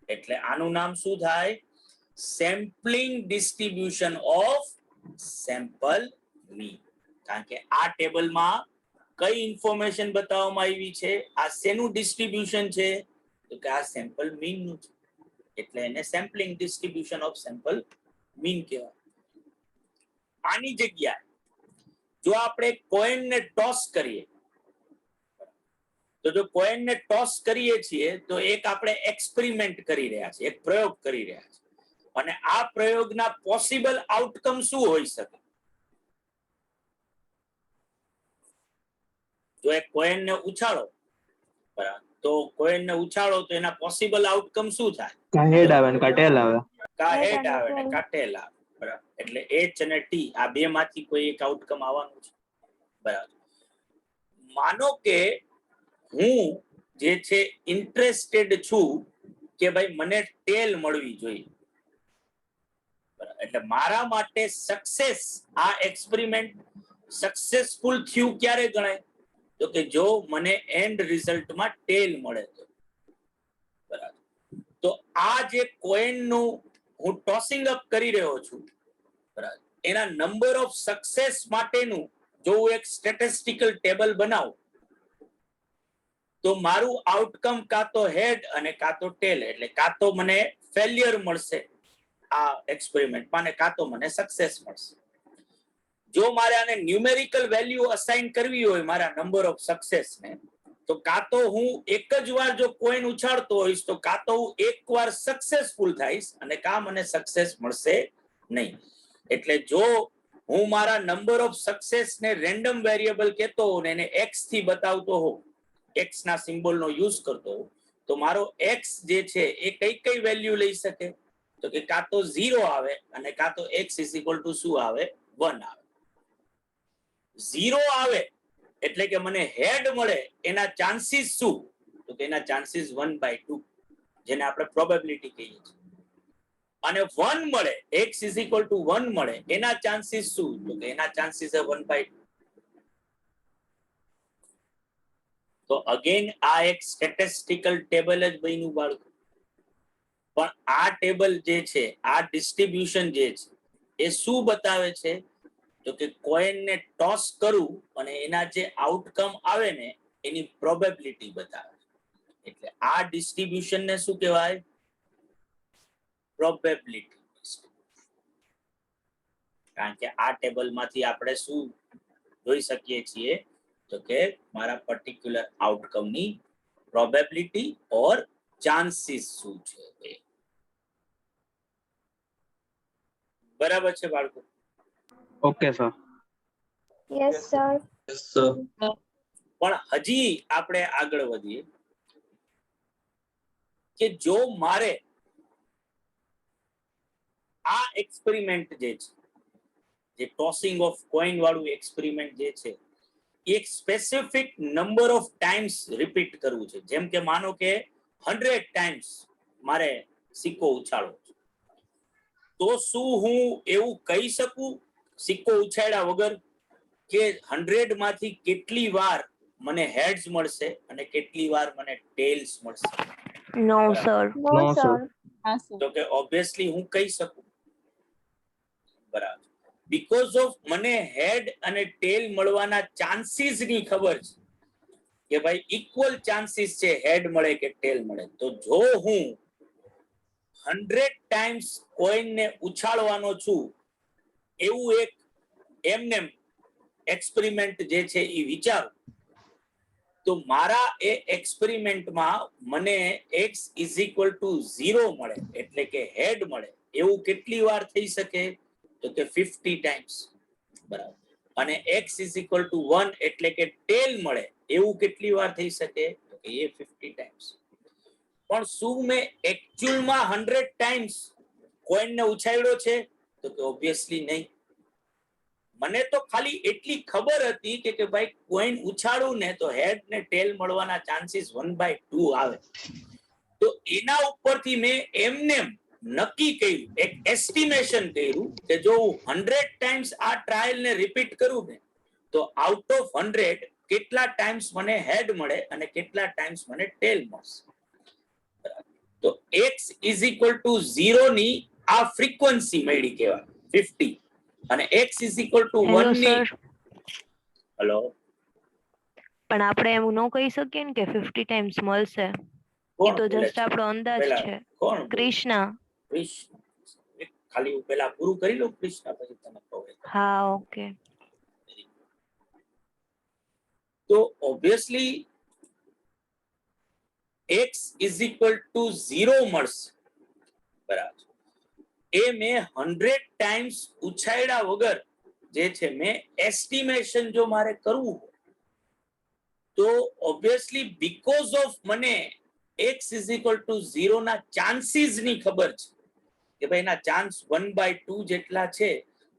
એટલે આનું નામ શું થાય? Sampling distribution of sample mean. કારણ કે આ ટેબલમાં કઈ ઇન્ફોર્મેશન બતાવવામાં આવી છે? આ શેનું ડિસ્ટ્રીબ્યુશન છે? તો કે આ સેમ્પલ મીન નું છે. એટલે એને sampling distribution of sample mean કહેવાય. આની જગ્યાએ જો આપણે કોઈન ને ટોસ કરીએ, તો જો કોઈન ને ટોસ કરીએ છીએ તો એક આપણે એક્સપેરિમેન્ટ કરી રહ્યા છીએ, એક પ્રયોગ કરી રહ્યા છીએ. અને આ પ્રયોગના પોસિબલ આઉટકમ શું હોઈ શકે? જો એક કોઈન ને ઉછાળો, બરાબર, તો કોઈન ને ઉછાળો તો એના પોસિબલ આઉટકમ શું થાય? કા હેડ આવે ને કા ટેલ આવે. કા હેડ આવે ને કા ટેલ આવે, બરાબર. એટલે એચ અને ટી આ બે માંથી કોઈ એક આઉટકમ આવવાનું છે, બરાબર. માનો કે હું જે છે ઇન્ટરેસ્ટેડ છું કે ભાઈ મને ટેલ મળવી જોઈએ, બરાબર. એટલે મારા માટે સક્સેસ, આ એક્સપેરિમેન્ટ સક્સેસફુલ થયું ક્યારે ગણાય? તો કે જો મને એન્ડ રિઝલ્ટમાં ટેલ મળે તો, બરાબર. તો આ જે કોઈન નું હું ટોસિંગ અપ કરી રહ્યો છું, બરાબર, એના નંબર ઓફ સક્સેસ માટેનું જો હું એક સ્ટેટિસ્ટિકલ ટેબલ બનાવું તો મારું આઉટકમ કાં તો હેડ અને કાં તો ટેલ. એટલે કાં તો મને ફેલિયર મળશે આ એક્સપેરિમેન્ટમાં અને કાં તો મને સક્સેસ મળશે. જો મારે આને ન્યુમેરિકલ વેલ્યુ અસાઇન કરવી હોય મારા નંબર ઓફ સક્સેસ ને, તો કાં તો હું એક જ વાર જો કોઈન ઉછાળતો હોઈશ તો કાં તો હું એક વાર સક્સેસફુલ થઈશ અને કાં મને સક્સેસ મળશે નહીં. એટલે જો હું મારા નંબર ઓફ સક્સેસ ને રેન્ડમ વેરિયેબલ કહેતો હોઉં ને એને એક્સ થી બતાવતો હોઉં, એક્સ ના સિમ્બોલનો યુઝ કરતો હોઉં, તો મારો એક્સ જે છે એ કઈ વેલ્યુ લઈ શકે? તો કે કાં તો 0 આવે અને કાં તો એક્સ ઇઝ ઇક્વલ ટુ શું આવે? 1 આવે. 0 આવે એટલે કે મને હેડ મળે, એના ચાન્સીસ શું? તો કે એના ચાન્સીસ 1/2, જેને આપણે પ્રોબેબિલિટી કહીએ છીએ. અને 1 મળે, x ઇઝ ઇક્વલ ટુ 1 મળે, એના ચાન્સીસ શું? તો કે એના ચાન્સીસ 1/2. તો અગેન આ એક સ્ટેટિસ્ટિકલ ટેબલ જ બન્યું બાળકો. પણ આ ટેબલ જે છે, આ ડિસ્ટ્રીબ્યુશન જે છે એ શું બતાવે છે? તો કે કોઈનને ટોસ કરું અને એના જે આઉટકમ આવે ને એની પ્રોબેબિલિટી બતાવે. એટલે આ ડિસ્ટ્રીબ્યુશન ને શું કહેવાય? પ્રોબેબિલિટી. કારણ કે આ ટેબલ માંથી આપણે શું જોઈ શકીએ છીએ? તો કે મારા પર્ટિક્યુલર આઉટકમ ની પ્રોબેબિલિટી ઓર ચાન્સીસ શું છે એ. બરાબર છે બાળકો? Okay sir. Yes sir. પણ હજી આપણે આગળ વધીએ કે જો મારે આ એક્સપેરિમેન્ટ જે છે, જે ટોસિંગ ઓફ કોઈન વાળું એક્સપેરિમેન્ટ જે છે, એક specific number of times repeat કરવું છે. જેમ કે માનો કે 100 ટાઈમ્સ મારે સિક્કો ઉછાળવો છે, તો શું હું એવું કહી શકું સિક્કો ઉછાળ્યા વગર કે 100 માંથી કેટલી વાર મને હેડ્સ મળશે અને કેટલી વાર મને ટેલ્સ મળશે? નો સર. નો No, sir. સર. તો કે ઓબ્વિયસલી હું કહી શકું. બરાબર. બીકોઝ ઓફ મને હેડ અને ટેલ મળવાના ચાન્સીસ ની ખબર છે કે ભાઈ ઇક્વલ ચાન્સીસ છે હેડ મળે કે ટેલ મળે. તો જો હું 100 ટાઈમ્સ કોઈનને ઉછાળવાનો છું એવું એક એમને એક્સપેરિમેન્ટ જે છે એ વિચારું, તો મારા એ એક્સપેરિમેન્ટમાં મને x = 0 મળે એટલે કે હેડ મળે એવું કેટલી વાર થઈ શકે? તો કે 50 ટાઈમ્સ. બરાબર. અને x = 1 એટલે કે ટેલ મળે એવું કેટલી વાર થઈ શકે? તો કે એ 50 ટાઈમ્સ. પણ શું મેં એકચ્યુઅલમાં 100 ટાઈમ્સ કોઈનને ઉછાળ્યો છે? તો કે ઓબ્વિયસલી નહીં. મને તો ખાલી એટલી ખબર હતી કે ભાઈ કોઈન ઉછાળું ને તો હેડ ને ટેલ મળવાના ચાન્સીસ 1/2 આવે. તો એના ઉપરથી મેં એમને નક્કી કર્યું, એક એસ્ટિમેશન કર્યું કે જો હું 100 ટાઈમ્સ આ ટ્રાયલ ને રિપીટ કરું ને તો આઉટ ઓફ 100 કેટલા ટાઈમ્સ મને હેડ મળે અને કેટલા ટાઈમ્સ મને ટેલ મળશે. તો x = 0 ની આ ફ્રીક્વન્સી મળી કહેવાય 50 અને x = 1 ની. હેલો. પણ આપણે એમ ન કહી શકીએ ને કે 50 ટાઈમ્સ મળશે. એ તો જસ્ટ આપણો અંદાજ છે. કોણ? કૃષ્ણ. કૃષ્ણ. ખાલી હું પેલા પૂરું કરી લઉં કૃષ્ણ પછી તમે કહો. હા ઓકે. તો ઓબ્વિયસલી x = 0 મળશે. બરાબર. એ મેં 100 ટાઈમ્સ ઉછાળ્યા વગર જે છે મેં એસ્ટિમેશન જો મારે કરવું તો ઓબ્વિયસલી બીકોઝ ઓફ મને x = 0 ના ચાન્સીસ ની ખબર છે કે ભાઈ એના ચાન્સ 1/2 જેટલા છે.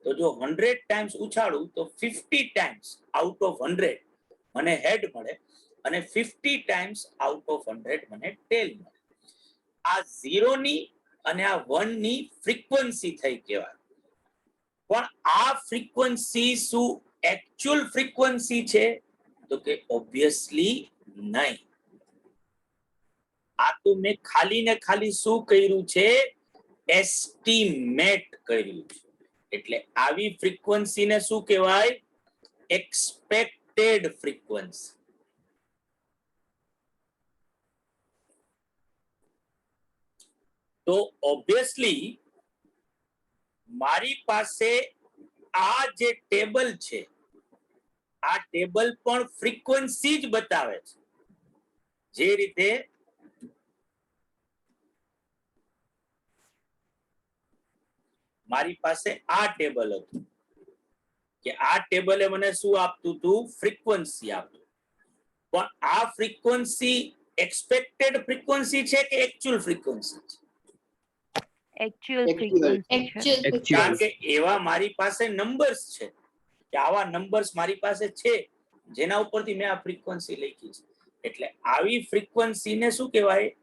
તો જો 100 ટાઈમ્સ ઉછાળું તો 50 ટાઈમ્સ આઉટ ઓફ 100 મને હેડ મળે અને 50 ટાઈમ્સ આઉટ ઓફ 100 મને ટેલ મળે. આ 0 ની અને આ 1 ની ફ્રીક્વન્સી થઈ કહેવાય. પણ આ ફ્રીક્વન્સી શું એકચ્યુઅલ ફ્રીક્વન્સી છે? તો કે ઓબ્વિયસલી નહીં. આ તો મેં ખાલી ને ખાલી શું કર્યું છે? એસ્ટિમેટ કર્યું છે. એટલે આવી ફ્રીક્વન્સીને શું કહેવાય? Expected frequency. તો ઓબ્વિયસલી મારી પાસે આ જે ટેબલ છે આ ટેબલ પણ ફ્રીક્વન્સી જ બતાવે છે. જે રીતે મારી પાસે આ ટેબલ હતું કે આ ટેબલે મને શું આપતું હતું? ફ્રીક્વન્સી આપતું. પણ આ ફ્રીક્વન્સી એક્સપેક્ટેડ ફ્રીક્વન્સી છે કે એકચ્યુઅલ ફ્રીક્વન્સી છે? એકચ્યુઅલ ફ્રીક્વન્સી છે. કારણ કે એવા મારી પાસે નંબર્સ છે કે આવા નંબર્સ મારી પાસે છે જેના ઉપરથી મેં આ ફ્રીક્વન્સી લખી છે. એટલે આવી ફ્રીક્વન્સીને શું કહેવાય?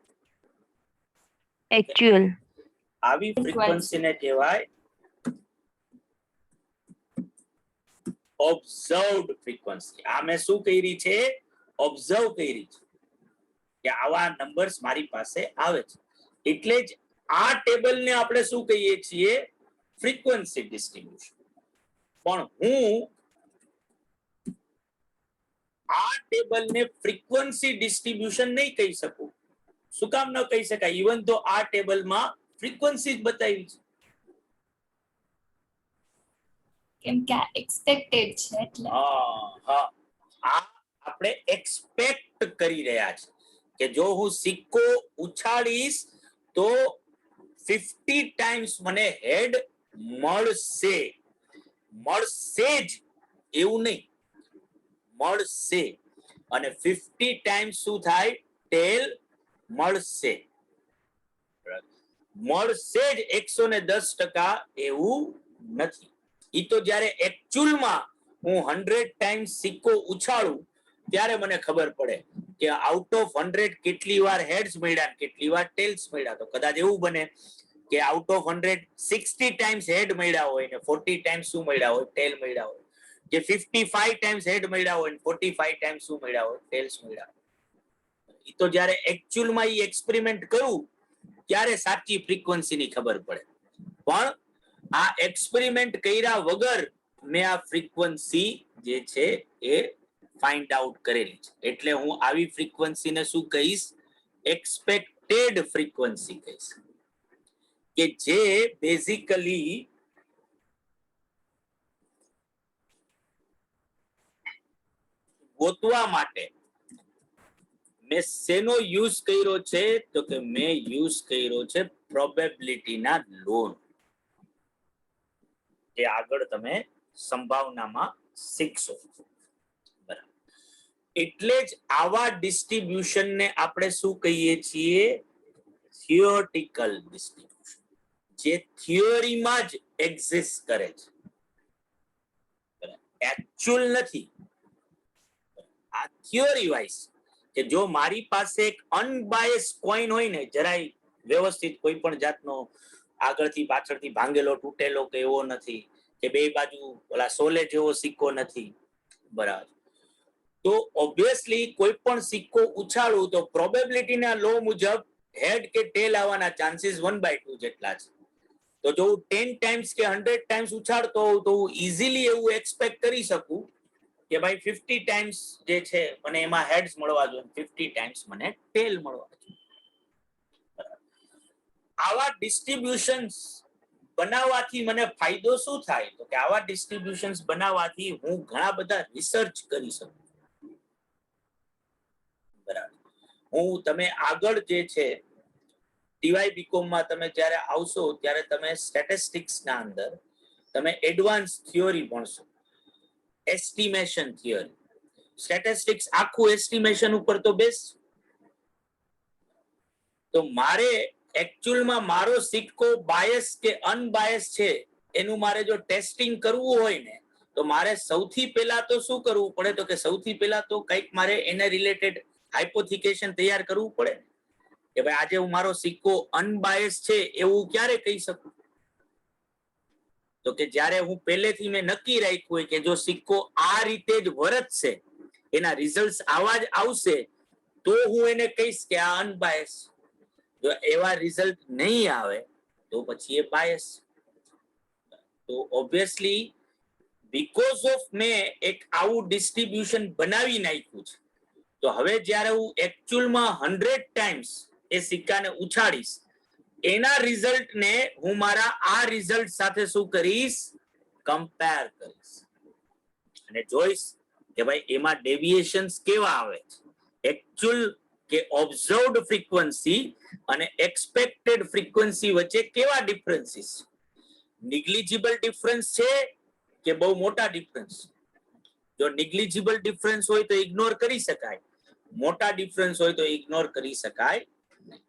એકચ્યુઅલ. આવી ફ્રીક્વન્સીને કહેવાય ઓબ્ઝર્વ્ડ ફ્રીક્વન્સી. આ મેં શું કરી છે? ઓબ્ઝર્વ કરી છે કે આવા નંબર્સ મારી પાસે આવે છે, એટલે જ આ ટેબલને આપણે શું કહીએ છીએ? Frequency distribution. પણ હું આ ટેબલને ફ્રીક્વન્સી ડિસ્ટ્રીબ્યુશન નહીં કહી શકું. શું કામ ન કહી શકાય? ઇવન તો આ ટેબલમાં ફ્રીક્વન્સી જ બતાવી છે. કેમ કે આ એક્સપેક્ટેડ છે એટલે. આ આપણે એક્સપેક્ટ કરી રહ્યા છે કે જો હું સિક્કો ઉછાળીશ તો 50 ટાઈમ્સ મને હેડ મળશે. મળશે જ એવું નહીં, મળશે. અને 50 ટાઈમ્સ શું થાય? ટેલ મળશે. મળશે જ 110% એવું નથી. ઈ તો જ્યારે એકચ્યુઅલમાં હું 100 ટાઈમ્સ સિક્કો ઉછાળું ત્યારે મને ખબર પડે કે આઉટ ઓફ 100 કેટલી વાર હેડ્સ મળ્યા, કેટલી વાર ટેલ્સ મળ્યા. તો કદાચ એવું બને કે આઉટ ઓફ 100 60 ટાઈમ્સ હેડ મળ્યા હોય ને 40 ટાઈમ્સ શું મળ્યા હોય? ટેલ મળ્યા હોય. કે 55 ટાઈમ્સ હેડ મળ્યા હોય ને 45 ટાઈમ્સ શું મળ્યા હોય? ટેલ્સ મળ્યા હોય. ઈ તો જ્યારે એકચ્યુઅલમાં ઈ એક્સપેરિમેન્ટ કરું ત્યારે સાચી ફ્રીક્વન્સીની ખબર પડે. પણ આ એક્સપેરિમેન્ટ કર્યા વગર મેં આ ફ્રીક્વન્સી જે છે એ ફાઇન્ડ આઉટ કરેલી છે. એટલે હું આવી ફ્રીક્વન્સીને શું કહીશ? એક્સપેક્ટેડ ફ્રીક્વન્સી કહીશ. કે જે બેઝિકલી ગોતવા માટે મેં શેનો યુઝ કર્યો છે? તો કે મેં યુઝ કર્યો છે પ્રોબેબિલિટીના લોન. જે આગળ તમે સંભાવનામાં શીખશો. બરાબર. એટલે જ આવા ડિસ્ટ્રીબ્યુશનને આપણે શું કહીએ છીએ? Theoretical distribution. જે થિયરીમાં જ એક્ઝિસ્ટ કરે છે, એકચ્યુઅલ નથી. આ થિયરી વાઇઝ કે જો મારી પાસે એક અનબાયસ કોઈન હોય ને, જરાય વ્યવસ્થિત કોઈ પણ જાતનો આગળથી પાછળથી ભાંગેલો તૂટેલો કે એવો નથી, કે બે બાજુ ઓલા સોલે જેવો સિક્કો નથી, બરાબર, તો ઓબ્વિયસલી કોઈ પણ સિક્કો ઉછાળું તો પ્રોબેબિલિટીના લો મુજબ હેડ કે ટેલ આવવાના ચાન્સીસ 1/2 જેટલા છે. તો જો હું 10 ટાઈમ્સ કે 100 ટાઈમ્સ ઉછાળતો હોઉં તો હું ઇઝીલી એવું એક્સપેક્ટ કરી શકું કે ભાઈ 50 ટાઈમ્સ જે છે મને એમાં હેડ્સ મળવા જોઈએ, 50 ટાઈમ્સ મને ટેલ મળવા જોઈએ. આવા ડિસ્ટ્રીબ્યુશન્સ બનાવવાથી મને ફાયદો શું થાય? તો કે આવા ડિસ્ટ્રીબ્યુશન્સ બનાવવાથી હું ઘણા બધા રિસર્ચ કરી શકું. બરાબર. તમે આગળ જે છે ટીવાય બીકોમ માં તમે જ્યારે આવશો ત્યારે તમે સ્ટેટિસ્ટિક્સ ના અંદર તમે એડવાન્સ થિયરી ભણશો, એસ્ટિમેશન થિયરી. સ્ટેટિસ્ટિક્સ આખું એસ્ટિમેશન ઉપર તો બેસ. તો મારે એકચ્યુઅલમાં મારો સિક્કો બાયસ કે અનબાયસ છે એનું મારે જો ટેસ્ટિંગ કરવું હોય ને, તો મારે સૌથી પહેલા તો શું કરવું પડે? તો કે સૌથી પહેલા તો કંઈક મારે એને રિલેટેડ હાઇપોથિકેશન તૈયાર કરવું પડે કે ભાઈ આજે હું મારો સિક્કો અનબાયસ છે એવું ક્યારે કહી શકું? તો કે જ્યારે હું પહેલેથી મેં નક્કી રાખ્યું હોય કે જો સિક્કો આ રીતે જ વર્તશે, એના રિઝલ્ટ આવા જ આવશે, તો હું એને કહીશ કે આ અનબાયસ. જો એવા રિઝલ્ટ નહીં આવે તો પછી એ બાયસ. તો ઓબ્વિયસલી બીકોઝ ઓફ મેં એક આવું ડિસ્ટ્રીબ્યુશન બનાવી નાખ્યું છે, તો હવે જ્યારે હું એકચ્યુઅલમાં 100 ટાઈમ્સ એ સિક્કાને ઉછાળીશ, એના રિઝલ્ટને હું મારા આ રિઝલ્ટ સાથે શું કરીશ? કમ્પેર કરીશ અને જોઈશ કે ભાઈ એમાં ડેવિએશન્સ કેવા આવે છે. એકચ્યુઅલ કે ઓબ્ઝર્વડ ફ્રીક્વન્સી અને એક્સપેક્ટેડ ફ્રીક્વન્સી વચ્ચે કેવા ડિફરન્સીસ, નિગ્લિજિબલ ડિફરન્સ છે કે બહુ મોટા ડિફરન્સ? જો નિગ્લિજિબલ ડિફરન્સ હોય તો ઇગ્નોર કરી શકાય, મોટા ડિફરન્સ હોય તો ઇગ્નોર કરી શકાય નહીં.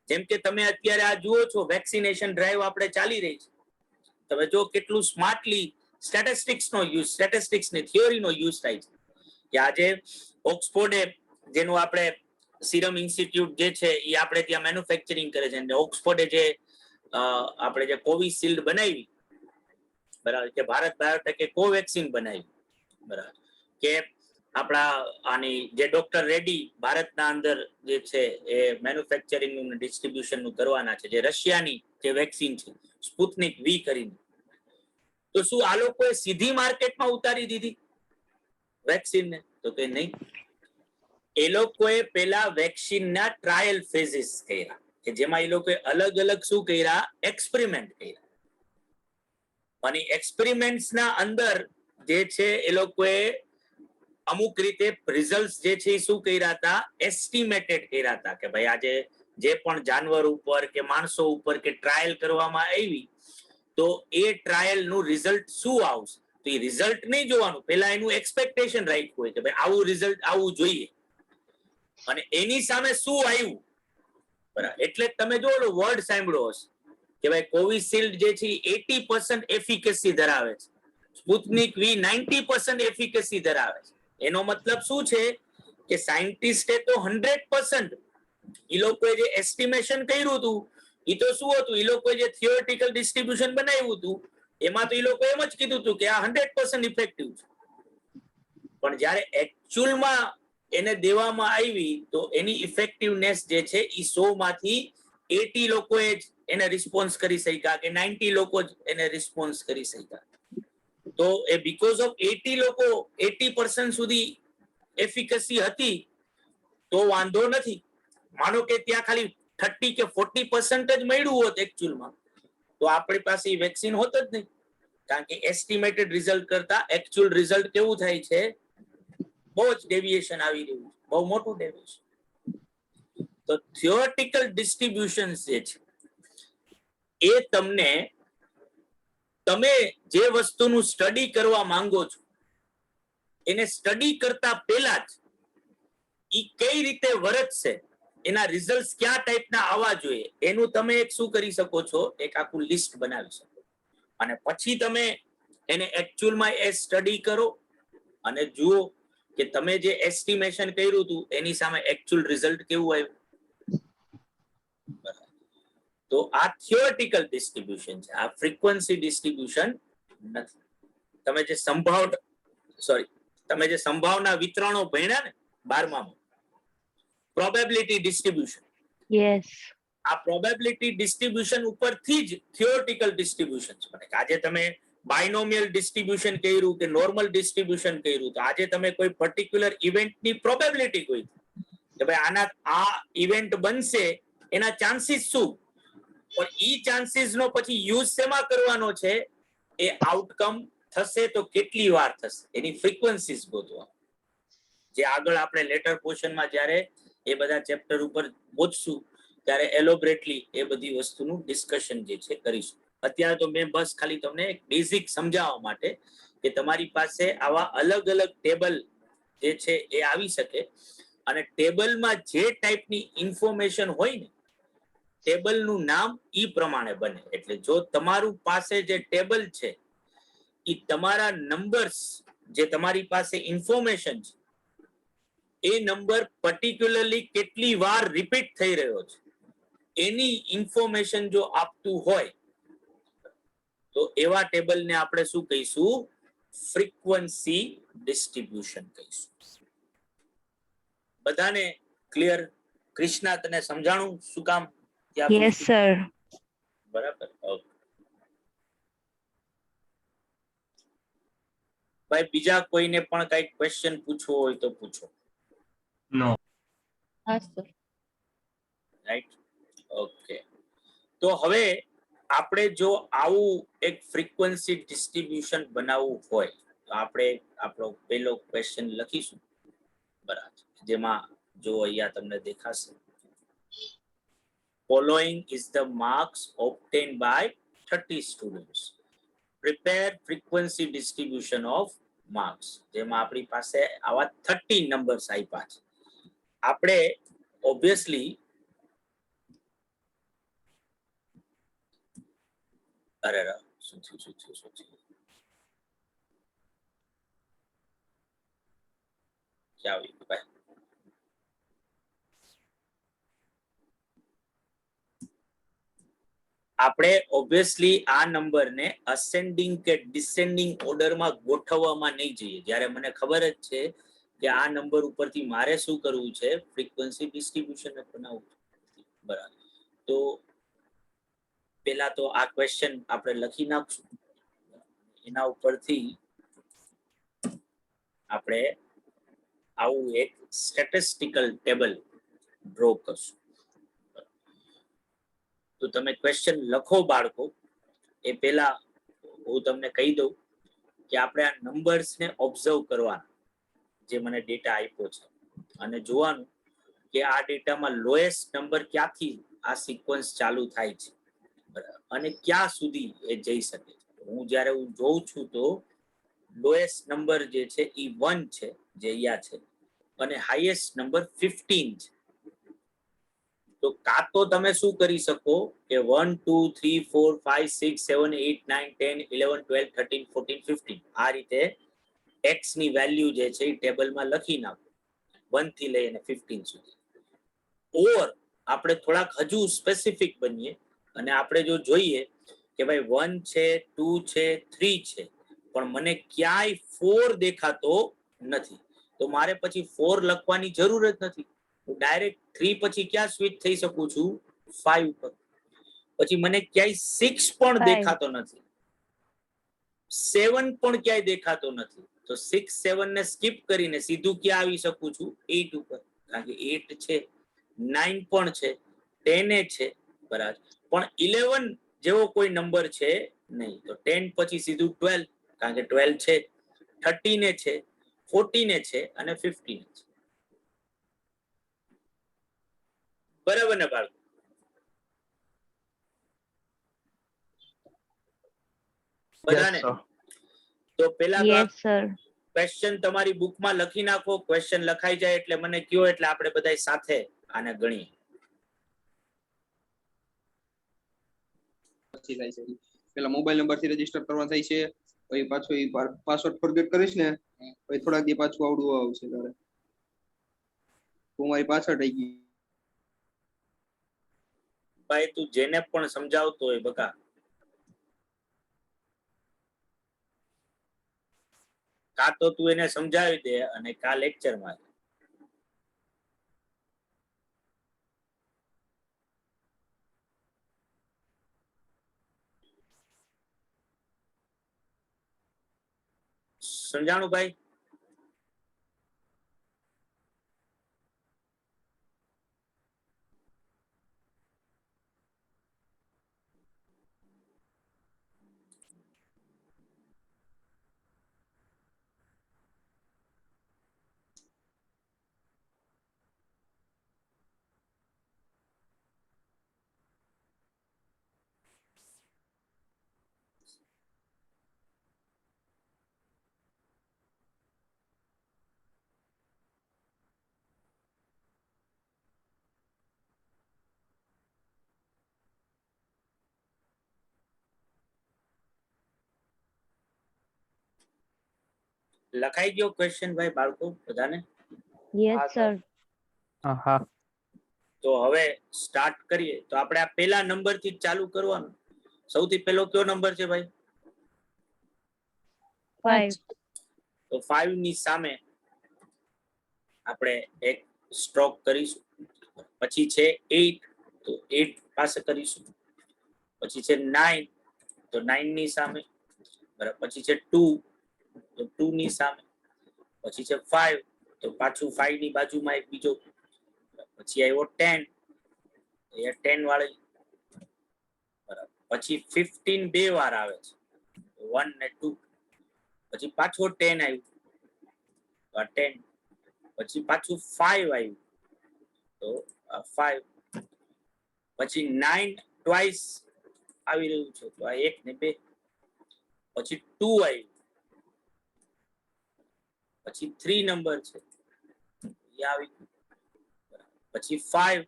જેમ કે તમે અત્યારે આ જુઓ છો, વેક્સિનેશન ડ્રાઈવ આપણે ચાલી રહી છે. તમે જો કેટલું સ્માર્ટલી સ્ટેટિસ્ટિક્સનો યુઝ, સ્ટેટિસ્ટિક્સની થિયરીનો યુઝ થાય છે. કે આજે ઓક્સફોર્ડે જેનું આપણે સિરમ ઇન્સ્ટિટ્યૂટ જે છે એ આપણે ત્યાં મેન્યુફેક્ચરિંગ કરે છે, અને ઓક્સફોર્ડે જે આપણે જે કોવિશિલ્ડ બનાવી, બરાબર, કે ભારત બાયોટેકે કોવેક્સિન બનાવી, બરાબર, કે આપણા આની જે ડોક્ટર રેડ્ડી ભારતના અંદર જે છે એ મેન્યુફેક્ચરિંગ નું ડિસ્ટ્રીબ્યુશન નું કરવાના છે, જે રશિયાની જે વેક્સિન છે સ્પુતનિક વી કરીને, તો શું આ લોકોએ સીધી માર્કેટમાં ઉતારી દીધી વેક્સિન ને? તો કે નહીં. એ લોકોએ પેલા વેક્સિનના ટ્રાયલ ફેઝિસ કર્યા, કે જેમાં એ લોકોએ અલગ અલગ શું કર્યા? એક્સપેરિમેન્ટ કર્યા. અને એક્સપેરિમેન્ટ્સના અંદર જે છે એ લોકોએ અમુક રીતે રિઝલ્ટ જે છે એ શું કર્યા હતા? એસ્ટિમેટેડ કર્યા હતા કે ભાઈ આજે જે પણ જાનવર ઉપર કે માણસો ઉપર કે ટ્રાયલ કરવામાં આવી, તો એ ટ્રાયલ નું રિઝલ્ટ શું આવશે? તો એ રિઝલ્ટ નહીં જોવાનું, પેલા એનું એક્સપેક્ટેશન રાખ્યું હોય કે ભાઈ આવું રિઝલ્ટ આવવું જોઈએ, અને એની સામે શું આવ્યું. બરાબર, એટલે તમે જો વર્ડ સાંભળ્યો હશે કે ભાઈ કોવિશિલ્ડ જે છે 80% એફિકેસી ધરાવે છે, સ્પુતનિક વી 90% એફિકેસી ધરાવે છે. એનો મતલબ શું છે કે સાયન્ટિસ્ટે તો 100% એ લોકોએ જે એસ્ટિમેશન કર્યું હતું એ તો શું હતું? એ લોકોએ જે થિયોરેટિકલ ડિસ્ટ્રીબ્યુશન બનાવ્યું હતું એમાં તો એ લોકો એમ જ કીધું હતું કે આ 100% ઇફેક્ટિવ છે. પણ જ્યારે એકચ્યુઅલમાં એને દેવામાં આવી તો એની ઇફેક્ટિવનેસ જે છે એ 100 માંથી 80 લોકોએ જ એને રિસ્પોન્સ કરી શક્યા કે 90 લોકો જ એને રિસ્પોન્સ કરી શક્યા. તો એ બીકોઝ ઓફ 80 લોકો 80% સુધી એફિકસી હતી તો વાંધો નથી. માનો કે ત્યાં ખાલી 30 કે 40% જ મળ્યું હોત એકચ્યુઅલમાં, તો આપણી પાસે વેક્સિન હોત જ નહીં. કારણ કે એસ્ટિમેટેડ રિઝલ્ટ કરતા એકચ્યુઅલ રિઝલ્ટ કેવું થાય છે? બહુ જ ડેવિએશન આવી રહ્યું છે, બહુ મોટું ડેવિએશન. તો થિયોરેટિકલ ડિસ્ટ્રીબ્યુશન જે છે એ તમને, તમે જે વસ્તુનું સ્ટડી કરવા માંગો છો એને સ્ટડી કરતા પહેલા જ ઈ કઈ રીતે વર્તશે, એના રિઝલ્ટ કયા ટાઈપના આવવા જોઈએ, એનું તમે એક શું કરી શકો છો? એક આખું લિસ્ટ બનાવી શકો, અને પછી તમે એને એકચ્યુઅલમાં એ સ્ટડી કરો અને જુઓ કે તમે જે એસ્ટિમેશન કર્યું હતું એની સામે એકચ્યુઅલ રિઝલ્ટ કેવું આવ્યું. તો આ થિયોરેટિકલ ડિસ્ટ્રીબ્યુશન છે, આ ફ્રીક્વન્સી ડિસ્ટ્રીબ્યુશન નથી. તમે જે સંભાવના વિતરણો ભણ્યા ને 12માં, પ્રોબેબિલિટી ડિસ્ટ્રીબ્યુશન, યસ, આ પ્રોબેબિલિટી ડિસ્ટ્રીબ્યુશન ઉપરથી જ થિયોરેટિકલ ડિસ્ટ્રીબ્યુશન છે. આજે તમે બાયનોમિયલ ડિસ્ટ્રીબ્યુશન કર્યું કે નોર્મલ ડિસ્ટ્રીબ્યુશન કર્યું, તો આજે તમે કોઈ પર્ટિક્યુલર ઇવેન્ટની પ્રોબેબિલિટી કોઈ કે ભાઈ આ ઇવેન્ટ બનશે, એના ચાન્સીસ શું, પણ ઈ ચાન્સીસ નો પછી યુઝ શેમાં કરવાનો છે? એ આઉટકમ થશે તો કેટલી વાર થશે એની ફ્રીક્વન્સીઝ ગોતવા. જે આગળ આપણે લેટર પોર્શનમાં જ્યારે એ બધા ચેપ્ટર ઉપર પહોંચશું ત્યારે એલોબરેટલી એ બધી વસ્તુનું ડિસ્કશન જે છે કરીશું. અત્યારે તો મેં બસ ખાલી તમને એક બેઝિક સમજાવવા માટે કે તમારી પાસે આવા અલગ અલગ ટેબલ જે છે એ આવી શકે, અને ટેબલમાં જે ટાઈપની ઇન્ફોર્મેશન હોય ને ટેબલનું નામ ઈ પ્રમાણે બને. એટલે જો તમારું પાસે જે ટેબલ છે એ તમારા નંબર્સ, જે તમારી પાસે ઇન્ફોર્મેશન છે એ નંબર પર્ટિક્યુલરલી કેટલી વાર રિપીટ થઈ રહ્યો છે એની ઇન્ફોર્મેશન જો આપતું હોય તો એવા ટેબલને આપણે શું કહીશું? ફ્રીક્વન્સી ડિસ્ટ્રીબ્યુશન કહીશું. બધાને ક્લિયર? કૃષ્ણા, તને સમજાણું શું કામ? Yes sir. બરાબર. ભાઈ બીજા કોઈને પણ કઈ ક્વેશ્ચન પૂછવો હોય તો પૂછો. નો. હા સર. Right, okay. તો હવે આપણે જો આવું એક ફ્રીક્વન્સી ડિસ્ટ્રીબ્યુશન બનાવવું હોય તો આપણે આપણો પહેલો ક્વેશ્ચન લખીશું. બરાબર, જેમાં જો અહીંયા તમને દેખાશે, following is the marks obtained by 30 students. Prepare frequency distribution of marks. જેમાં આપણી પાસે આવા 30 નંબર્સ આપ્યા છે. આપણે ઓબ્વિયસલી શું થયું? ક્યાં આવી ભાઈ? આપણે ઓબ્વિયસલી આ નંબરને અસેન્ડિંગ કે ડિસેન્ડિંગ ઓર્ડરમાં ગોઠવવામાં નહીં જઈએ. જ્યારે મને ખબર જ છે કે આ નંબર ઉપરથી મારે શું કરવું છે, ફ્રીક્વન્સી ડિસ્ટ્રીબ્યુશન બનાવવું છે. બરાબર. તો પેલા તો આ ક્વેશ્ચન આપણે લખી નાખશું, એના ઉપરથી આપણે આવું એક સ્ટેટિસ્ટિકલ ટેબલ ડ્રો કરશું. તો તમે ક્વેશ્ચન લખો બાળકો, એ પહેલા હું તમને કહી દઉં કે આપણે આ નંબર્સને ઓબ્ઝર્વ કરવાના, જે મને ડેટા આપ્યો છે, અને જોવાનું કે આ ડેટામાં લોએસ્ટ નંબર ક્યાંથી આ સિક્વન્સ ચાલુ થાય છે અને ક્યાં સુધી એ જઈ શકે છે. હું જ્યારે હું જોઉં છું તો લોએસ્ટ નંબર જે છે એ 1 છે, જે અહીંયા છે, અને હાઈએસ્ટ નંબર 15 છે. તો કાં તો તમે શું કરી શકો કે 1 2 3 4 5 6 7 8 9 10 11 12 13 14 15 આ રીતે એક્સ ની વેલ્યુ જે છે એ ટેબલમાં લખી નાખો 1 થી લઈને 15 સુધી. ઓર આપણે થોડાક હજુ સ્પેસિફિક બનીએ અને આપણે જો જોઈએ કે ભાઈ 1 છે, 2 છે, 3 છે, પણ મને ક્યાંય 4 દેખાતો નથી, તો મારે પછી 4 લખવાની જરૂર જ નથી. હું ડાયરેક્ટ 3 પછી ક્યાં સ્વિચ થઈ શકું છું, 5 પર. પછી મને ક્યાંય 6 પણ દેખાતો નથી, 7 પણ ક્યાંય દેખાતો નથી, તો 6 7 ને સ્કીપ કરીને સીધું ક્યાં આવી શકું છું, 8 ઉપર, કારણ કે 8 છે, 9 પણ છે, 10 છે. બરાબર. પણ 11 જેવો કોઈ નંબર છે નહીં, તો 10 પછી સીધું 12, કારણ કે 12 છે, 13 છે, 14 છે અને 15 છે. બરાબર ને બાળકો? બધાને? તો પેલા યસ સર. ક્વેશ્ચન તમારી બુકમાં લખી નાખો. ક્વેશ્ચન લખાઈ જાય એટલે મને કયો, એટલે આપણે બધા સાથે આને ગણીએ. પછી થાય છે પેલા મોબાઈલ નંબર થી રજીસ્ટર કરવા થાય છે, પછી પાછો એ પાસવર્ડ ફોરગેટ કરીશ ને પછી થોડાક દી પાછું આવડું આવશે. તારે હું મારી પાછળ રહી ગઈ. ભાઈ તું જેને પણ સમજાવતો હોય બકા, કા તો તું એને સમજાવી દે અને કા લેક્ચરમાં. સમજાણું ભાઈ? લખાઈ ગયો ક્વેશ્ચન ભાઈ બાળકો બધાને? Yes sir. હા. તો હવે સ્ટાર્ટ કરીએ. તો આપણે આ પેલા નંબર થી ચાલુ કરવાનું. સૌથી પહેલો કયો નંબર છે ભાઈ? 5. તો 5 ની સામે આપણે એક સ્ટ્રોક કરીશું. પછી છે 8, તો 8 પાસે કરીશું. પછી છે 9, તો 9 ની સામે. બરાબર. પછી છે 2, તો 2 ની સામે. પછી છે 5, તો પાછું 5 ની બાજુમાં એક બીજો. પછી આવ્યો 10, એ 10 વાળી. બરાબર. પછી 15 બે વાર આવે છે, 1 ને 2. પછી પાછો 10 આવ્યું, તો આ 10. પછી પાછું 5 આવ્યું, તો 5. પછી 9 ટ્વાઇસ આવી રહ્યું છે, તો આ 1 ને 2. પછી 2 આવ્યું. પછી 3 નંબર છે, એ આવી ગયું. પછી 5,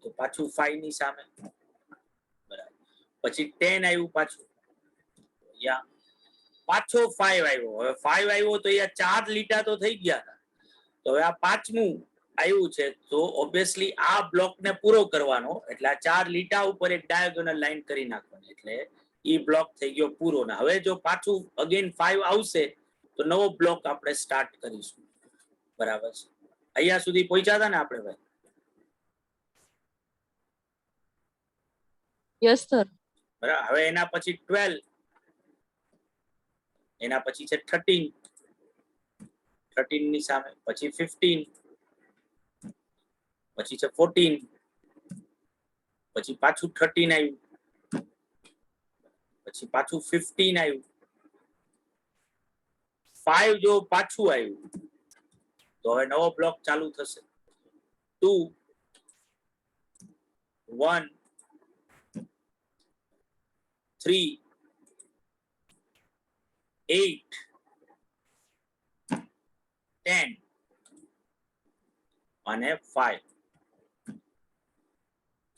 તો પાછું 5 ની સામે. બરાબર. પછી 10 આવ્યું પાછું, યા પાછો 5 આવ્યો. હવે 5 આવ્યો તો અહીંયા 4 લીટા તો થઈ ગયા હતા. તો હવે આ 5મું આવ્યું છે, તો ઓબ્વિયસલી આ બ્લોકને પૂરો કરવાનો, એટલે આ 4 લીટા ઉપર એક ડાયાગોનલ લાઈન કરી નાખવાની, એટલે ઈ બ્લોક થઈ ગયો પૂરો. ને હવે જો પાછું અગેન 5 આવશે તો નવો બ્લોક આપણે સ્ટાર્ટ કરીશું. બરાબર છે. અહીંયા સુધી પહોંચ્યા હતા ને આપણે ભાઈ? Yes sir. બરાબર. હવે એના પછી 12, એના પછી છે 13, 13 ની સામે પછી 15, પછી છે 14, પછી પાછું 13 આવ્યું, પછી પાછું 15 આવ્યું, 5 જો પાછું આવ્યું તો હવે નવો બ્લોક ચાલુ થશે. 2, 1, 3, 8, 10 અને 5.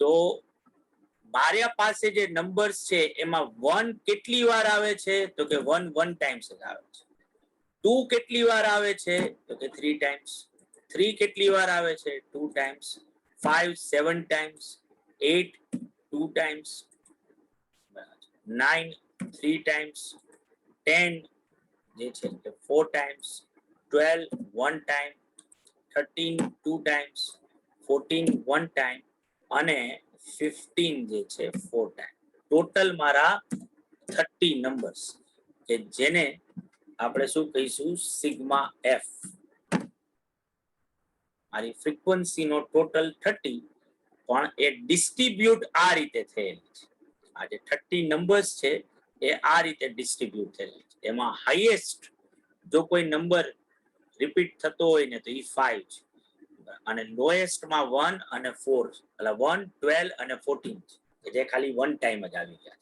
તો મારા પાસે જે નંબર્સ છે એમાં 1 કેટલી વાર આવે છે? તો કે 1 1 ટાઈમ્સ જ આવે છે. 2 કેટલી વાર આવે છે? તો કે 3 ટાઈમ્સ. 3 કેટલી વાર આવે છે? 2 ટાઈમ્સ. 5 7 ટાઈમ્સ. 8 2 ટાઈમ્સ. 9 3 ટાઈમ્સ. 10 જે છે તે 4 ટાઈમ્સ. 12 1 ટાઈમ. 13 2 ટાઈમ્સ. 14 1 ટાઈમ અને 15 જે છે 4 ટાઈમ. ટોટલ મારા 30 નંબર્સ કે જેને આપણે શું કહીશું? Sigma F. મારી ફ્રીક્વન્સી નો ટોટલ 30, પણ એ ડિસ્ટ્રીબ્યુટ આ રીતે થયેલી છે. આ જે 30 નંબર્સ છે એ આ રીતે ડિસ્ટ્રીબ્યુટ થયેલી છે. એમાં હાઈએસ્ટ જો કોઈ નંબર રિપીટ થતો હોય ને તો એ 5 છે, અને લોએસ્ટ માં 1 અને 4, એટલે 1 12 અને 14 છે, જે ખાલી 1 ટાઈમ જ આવી ગયા છે.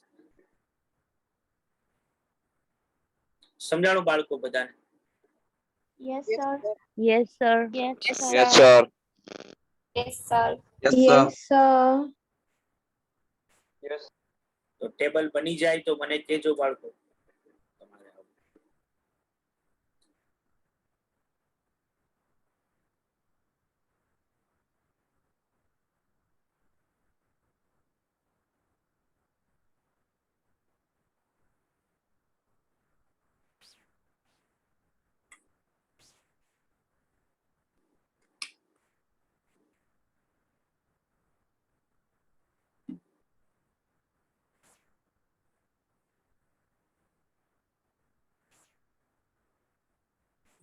સમજાણું બાળકો બધાને? Yes, sir. Yes sir. Yes, Yes, sir. Yes, sir. Yes, sir. તો ટેબલ બની જાય તો મને કહેજો બાળકો.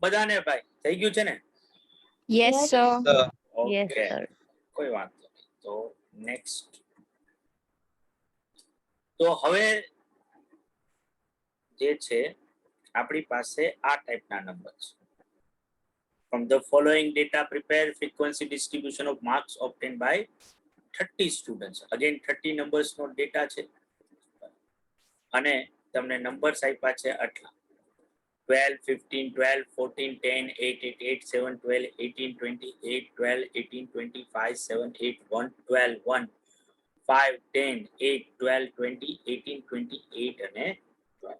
બધાને ભાઈ થઈ ગયું છે ને? Yes, Yes. sir. Yes okay, sir. કોઈ વાંધો નહીં. તો નેક્સ્ટ. તો હવે જે છે આપણી પાસે આ ટાઈપના નંબર છે. From the following data, prepare frequency distribution of marks obtained by 30 students. Again 30 numbers no data છે અને તમને નંબર્સ આપ્યા છે આટલા: 12 15 12 14 10 8 8 8 7 12 18 28 12 18 25 7 8 1 12 1 5 10 8 12 20 18 28 અને 12.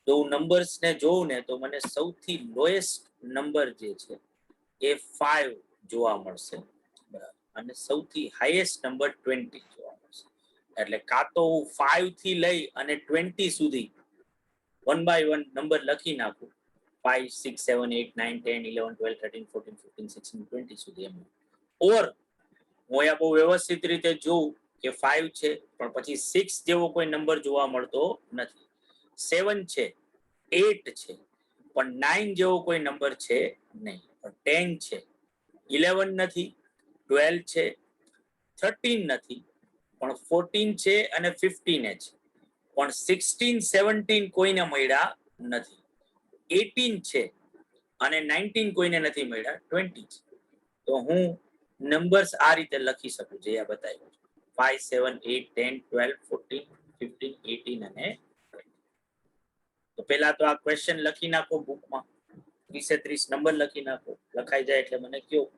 તો નંબર્સ ને જોઉં ને તો મને સૌથી લોએસ્ટ નંબર જે છે એ 5 જોવા મળશે, બરાબર, અને સૌથી હાઈએસ્ટ નંબર 20 જોવા મળશે. એટલે કાં તો હું 5 થી લઈ અને 20 સુધી 1 by 1 નંબર લખી નાખું, 5 6 7 8 9 10 11 12 13 14 15 16 20 સુધી એમ. ઓર હું અહીંયા બહુ વ્યવસ્થિત રીતે જોઉં કે 5 છે પણ પછી 6 જેવો કોઈ નંબર જોવા મળતો નથી, 7 છે, 8 છે પણ 9 જેવો કોઈ નંબર છે નહીં, પણ 10 છે, 11 નથી, 12 છે, 13 નથી, પણ 14 છે અને 15 છે, પણ 16 17 કોઈને મળ્યા નથી, 18 છે અને 19 કોઈને નથી મળ્યા, 20 છે. તો હું નંબર્સ આ રીતે લખી શકું જે આ બતાવ્યું છે: 5 7 8 10 12 14 15 18 અને 20. તો પેલા તો આ ક્વેશ્ચન લખી નાખો બુકમાં, 30 30 નંબર લખી નાખો. લખાઈ જાય એટલે મને કયો.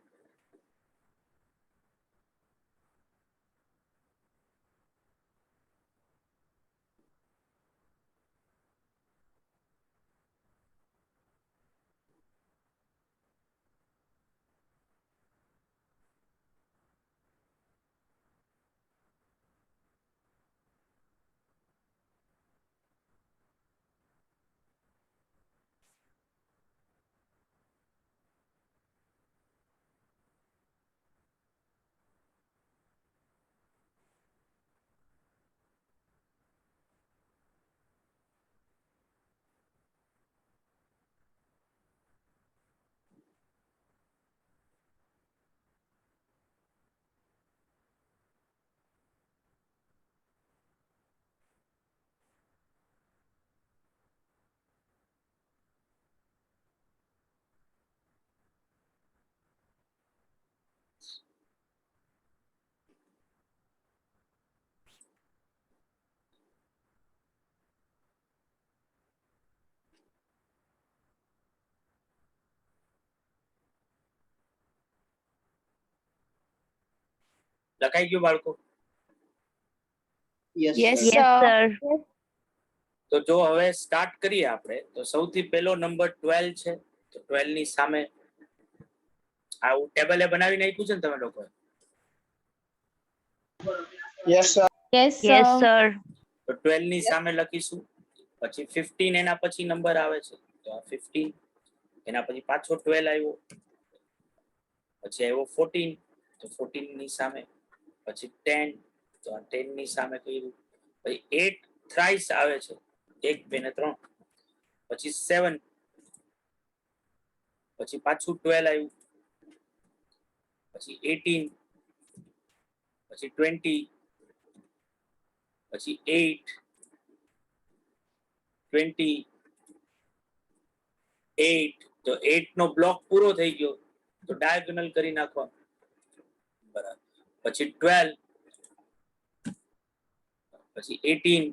લખાઈ ગયું બાળકો? Yes Yes, yes sir. Sir. તો જો હવે સ્ટાર્ટ કરીએ આપણે, તો સૌથી પહેલો નંબર 12 છે. તો 12 ની સામે આવું ટેબલે બનાવી નાખ્યું છે ને તમે લોકો? Yes, yes sir. સર. તો 12 ની સામે લખીશું. પછી 15 એના પછી નંબર આવે છે, તો આ 15. એના પછી પાછો 12 આવ્યો, પછી આવ્યો 14, તો 14 ની સામે, પછી 10, તો આ 10 ની સામે કર્યું. પછી 8 થ્રાઇસ આવે છે, 1 2 ને 3. પછી 7, પછી પાછું 12 આવ્યું, પછી 18, પછી 20, પછી 8, 20, 8. તો 8 નો બ્લોક પૂરો થઈ ગયો, તો ડાયગોનલ કરી નાખવા. બરાબર. પછી 12, પછી 18,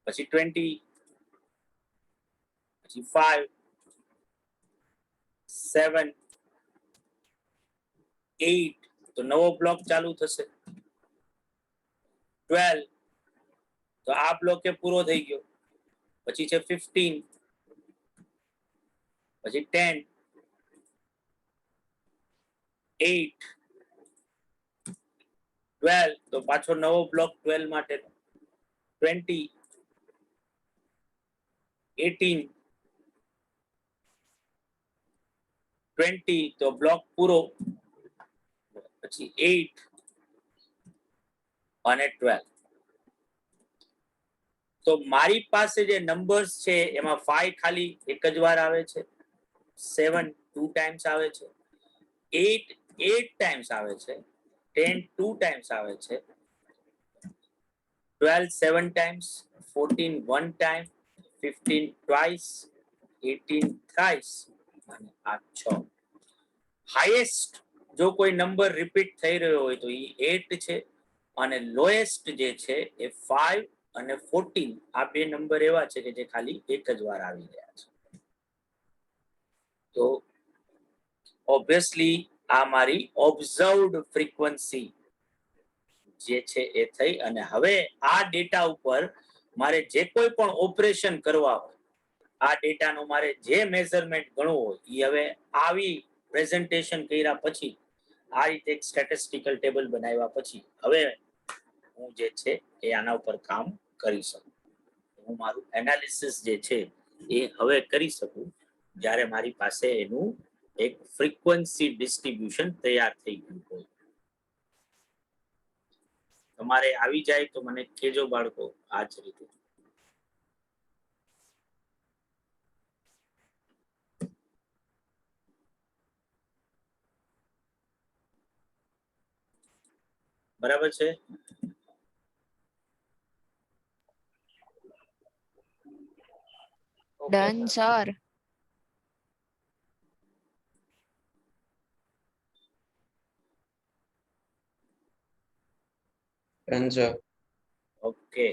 પછી 20, પછી 5, 7, 8. તો નવો બ્લોક ચાલુ થશે. 12, તો આ બ્લોકે પૂરો થઈ ગયો. પછી છે 15, પછી 10, 8, 12. તો પાછો નવો બ્લોક 12 માટે. 20, 18, 20. તો બ્લોક પૂરો. પછી 8 અને 12. તો મારી પાસે જે નંબર્સ છે એમાં 5 ખાલી એક જ વાર આવે છે, 7 2 ટાઈમ્સ આવે છે, 8 8 ટાઈમ્સ આવે છે, 10 2 ટાઈમ્સ આવે છે, 12 7 ટાઈમ્સ, 14 1 ટાઈમ, 15 ટ્વાઇસ, 18 થ્રાઇસ અને આ 6. હાઈએસ્ટ જો કોઈ નંબર રિપીટ થઈ રહ્યો હોય તો એ 8 છે, અને લોએસ્ટ જે છે એ 5 અને 14. આ બે નંબર એવા છે કે જે ખાલી એક જ વાર આવી રહ્યા છે. તો ઓબ્વિયસલી આ મારી ઓબ્ઝર્વડ ફ્રીક્વન્સી જે છે એ થઈ. અને હવે આ ડેટા ઉપર મારે જે કોઈ પણ ઓપરેશન કરવા હોય, આ ડેટાનું મારે જે મેઝરમેન્ટ ગણવું હોય, એ હવે આવી પ્રેઝન્ટેશન કર્યા પછી, આ રીતે એક સ્ટેટિસ્ટિકલ ટેબલ બનાવ્યા પછી હવે હું જે છે એ આના ઉપર કામ કરી શકું. હું મારું એનાલિસિસ જે છે એ હવે કરી શકું જ્યારે મારી પાસે એનું એક ફ્રીક્વન્સી ડિસ્ટ્રીબ્યુશન તૈયાર થઈ ગયું હોય. તમારે આવી જાય તો મને કહેજો બાળકો. આ જ રીતે બરાબર છે? Done sir. ઓકે.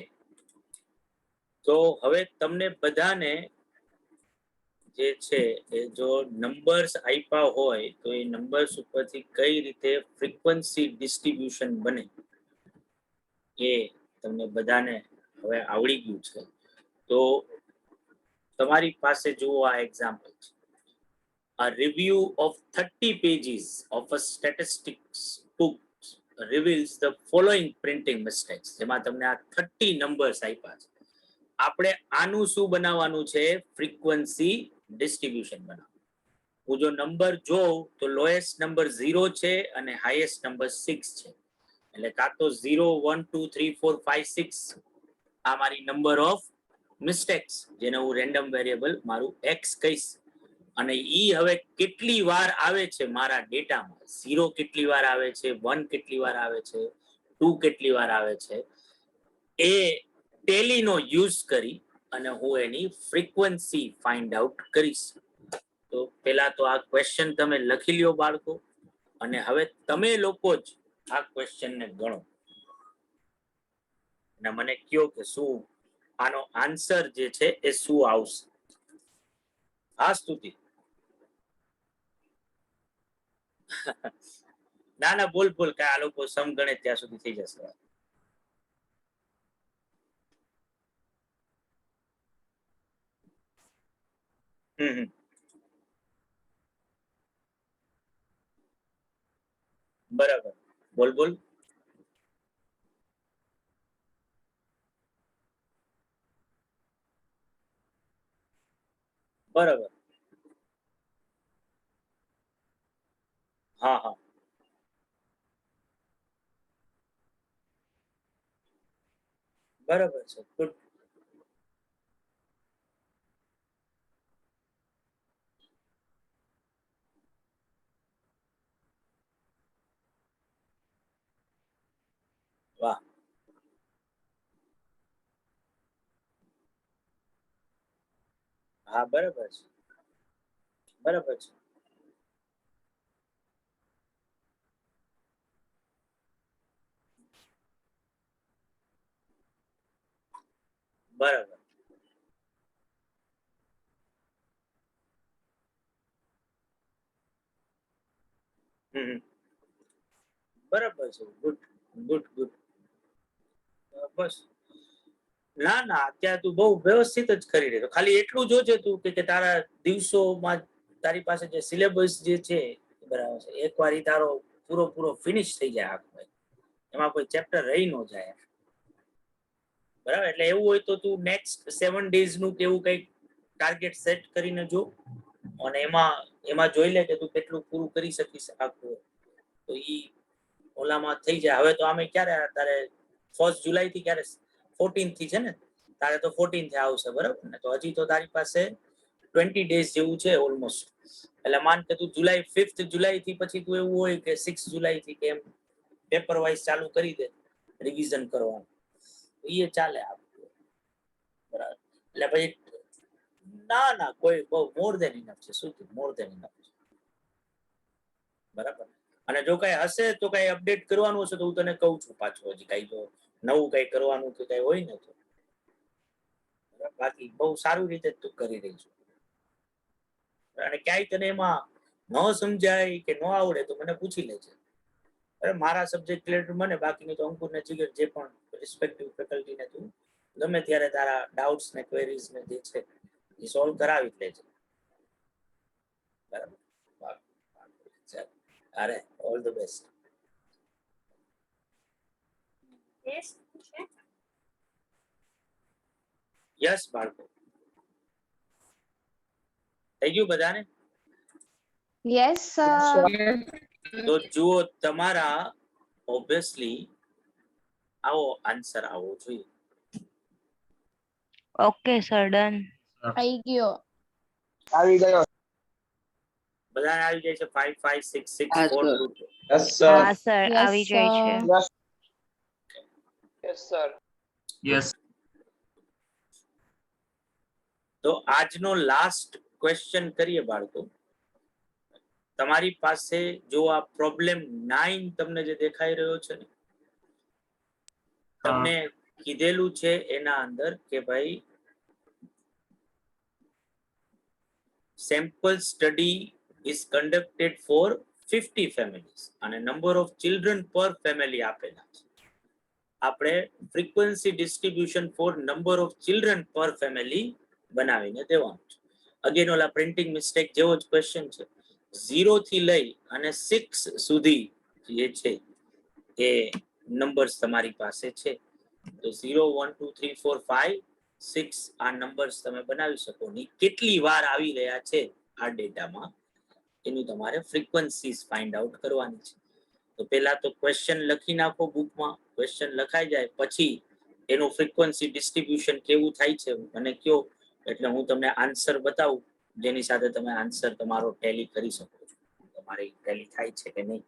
તો હવે તમને બધાને જે છે એ જો નંબર્સ આપ્યા હોય તો એ નંબર્સ ઉપરથી કઈ રીતે ફ્રીક્વન્સી ડિસ્ટ્રીબ્યુશન બને એ તમને બધાને હવે આવડી ગયું છે. તો તમારી પાસે જુઓ આ એક્ઝામ્પલ છે. A review of 30 pages of a statistics book reveals the following printing mistakes. જેમાં તમને આ 30 નંબર્સ આપ્યા છે. આપણે આનું શું બનાવવાનું છે? ફ્રીક્વન્સી ડિસ્ટ્રીબ્યુશન બનાવવાનું. હું જો નંબર જોઉં તો લોએસ્ટ નંબર 0 છે અને હાઈએસ્ટ નંબર 6 છે. એટલે કાં તો 0 1 2 3 4 5 6 આ મારી નંબર ઓફ મિસ્ટેક્સ, જેને હું રેન્ડમ વેરિયેબલ મારું એક્સ કહીશ. અને ઈ હવે કેટલી વાર આવે છે મારા ડેટામાં, 0 કેટલી વાર આવે છે, 1 કેટલી વાર આવે છે, 2 કેટલી વાર આવે છે, એ ટેલીનો યુઝ કરી અને હું એની ફ્રીક્વન્સી ફાઇન્ડ આઉટ કરીશ. તો પેલા તો આ ક્વેશ્ચન તમે લખી લ્યો બાળકો, અને હવે તમે લોકો જ આ ક્વેશ્ચનને ગણો અને મને કહો કે શું આનો આન્સર જે છે એ શું આવશે. આ સ્તુતિ ના ના બોલ બોલ કે આ લોકો સમગણે ત્યાં સુધી થઈ જશે. હમ બરાબર બોલ બોલ. બરાબર હા હા બરાબર છે ગુડ. વાહ હા બરાબર છે બરાબર છે. બરાબર હમ બરાબર છે ગુડ ગુડ ગુડ. બસ ના ના અત્યારે તું બહુ વ્યવસ્થિત જ કરી રહ્યો. ખાલી એટલું જોજે તું કે તારા દિવસોમાં તારી પાસે જે સિલેબસ જે છે બરાબર છે એકવાર ઈ તારો પૂરો પૂરો ફિનિશ થઈ જાય આખો, એમાં કોઈ ચેપ્ટર રહી ન જાય. બરાબર એટલે એવું હોય તો તું નેક્સ્ટ 7 days નું કેવું કઈક ટાર્ગેટ સેટ કરીને જો, અને એમાં એમાં જોઈ લે કે તું કેટલું પૂરું કરી શકીશ આખું. તો ઈ ઓલામાં થઈ જાય. હવે તો આમે ક્યારે તારે 1 જુલાઈ થી ક્યારે 14 થી છે ને, તારે તો 14 થી આવશે બરાબર ને, તો હજી તો તારી પાસે 20 days જેવું છે ઓલમોસ્ટ. એટલે માન કે તું જુલાઈ 5th જુલાઈ થી પછી તું એવું હોય કે 6 જુલાઈ થી કેમ પેપર વાઇઝ ચાલુ કરી દે રિવિઝન કરવાનું, એ ચાલે આપણું. બરાબર એટલે પછી ના ના કોઈ બહુ મોર દેન ઇનફ છે. શું મોર દેન ઇનફ છે. બરાબર. અને જો કઈ હશે તો કઈ અપડેટ કરવાનું હશે તો હું તને કહું છું પાછું. હજી કઈ જો નવું કઈ કરવાનું કે કઈ હોય ને તો. બાકી બહુ સારું રીતે તું કરી રહી છું. અને ક્યાંય તને એમાં ન સમજાય કે ન આવડે તો મને પૂછી લેજે. અરે મારા સબ્જેક્ટ રિલેટેડ મને, બાકીની તો અંકુર ને જીગર જે પણ રિસ્પેક્ટિવ ફેકલ્ટીને તું ગમે ત્યારે તારા ડાઉટ્સ ને ક્વેરીઝ ને જે છે એ સોલ્વ કરાવી જ લેજે. બરાબર. અરે ઓલ ધ બેસ્ટ. યસ બાળકો થઈ ગયું બધાને? Yes, sir. તો જુઓ તમારા ઓબ્વિયસલી આવો આન્સર આવવો જોઈએ. Okay sir done. આવી ગયો. બધાને આવી જાય છે 5 5 6 6 હા 4 સર. 2 હા સર Yes, આવી જાય છે. sir. Yes. તો આજનો લાસ્ટ ક્વેશ્ચન કરીએ બાળકો. તમારી પાસે જો આ પ્રોબ્લેમ 9 તમને જે દેખાઈ રહ્યો છે ને, તમને કીધેલું છે એના અંદર કે ભાઈ sample study is conducted for 50 families અને number of children per family આપેલા છે. આપણે frequency distribution for number of children per family બનાવીને દેવાનું છે. અગેન ઓલા પ્રિન્ટિંગ મિસ્ટેક જેવો જ ક્વેશ્ચન છે. 0 થી લઈ અને 6 સુધી જે છે એ નંબર્સ તમારી પાસે છે. તો 0 1 2 3 4 5 6 આ નંબર્સ તમે બનાવી શકો. ની કેટલી વાર આવી રહ્યા છે આ ડેટામાં એની તમારે ફ્રીક્વન્સીઝ ફાઇન્ડ આઉટ કરવાની છે. તો પહેલા તો ક્વેશ્ચન લખી નાખો બુકમાં. ક્વેશ્ચન લખાઈ જાય પછી એનું ફ્રીક્વન્સી ડિસ્ટ્રીબ્યુશન કેવું થાય છે મને કયો, એટલે હું તમને આન્સર બતાવું જેની સાથે તમે આન્સર તમારો ટેલી કરી શકો છો. તમારી ટેલી થાય છે કે નહીં.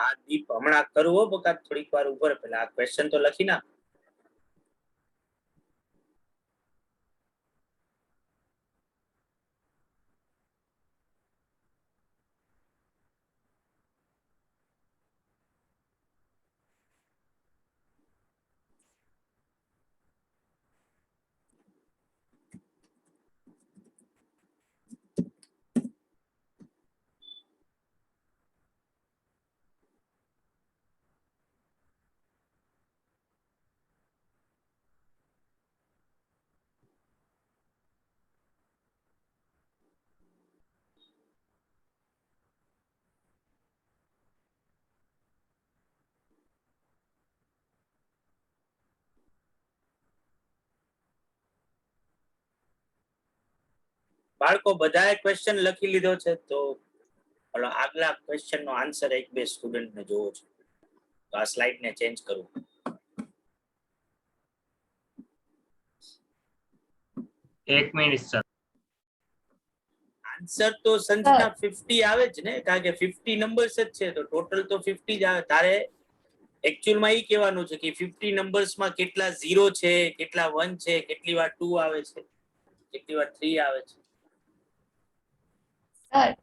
આ દીપ હમણાં કરવો બકા થોડીક વાર ઉપર પેલા આ ક્વેશ્ચન તો લખી નાખ. બાળકો બધાએ ક્વેશ્ચન લખી લીધો છે તો ઓલો આગલા ક્વેશ્ચન નો આન્સર એક બે સ્ટુડન્ટ ને જોવો છે તો આ સ્લાઇડ ને ચેન્જ કરું. એક મિનિટ સર. આન્સર તો સંજના 50 આવે જ ને કારણ કે 50 નંબર્સ જ છે તો ટોટલ તો 50 જ આવે. તારે એકચ્યુઅલ માં ઈ કહેવાનું છે કે 50 નંબર્સ માં કેટલા 0 છે, કેટલા 1 છે, કેટલી વાર 2 આવે છે, કેટલી વાર 3 આવે છે. સર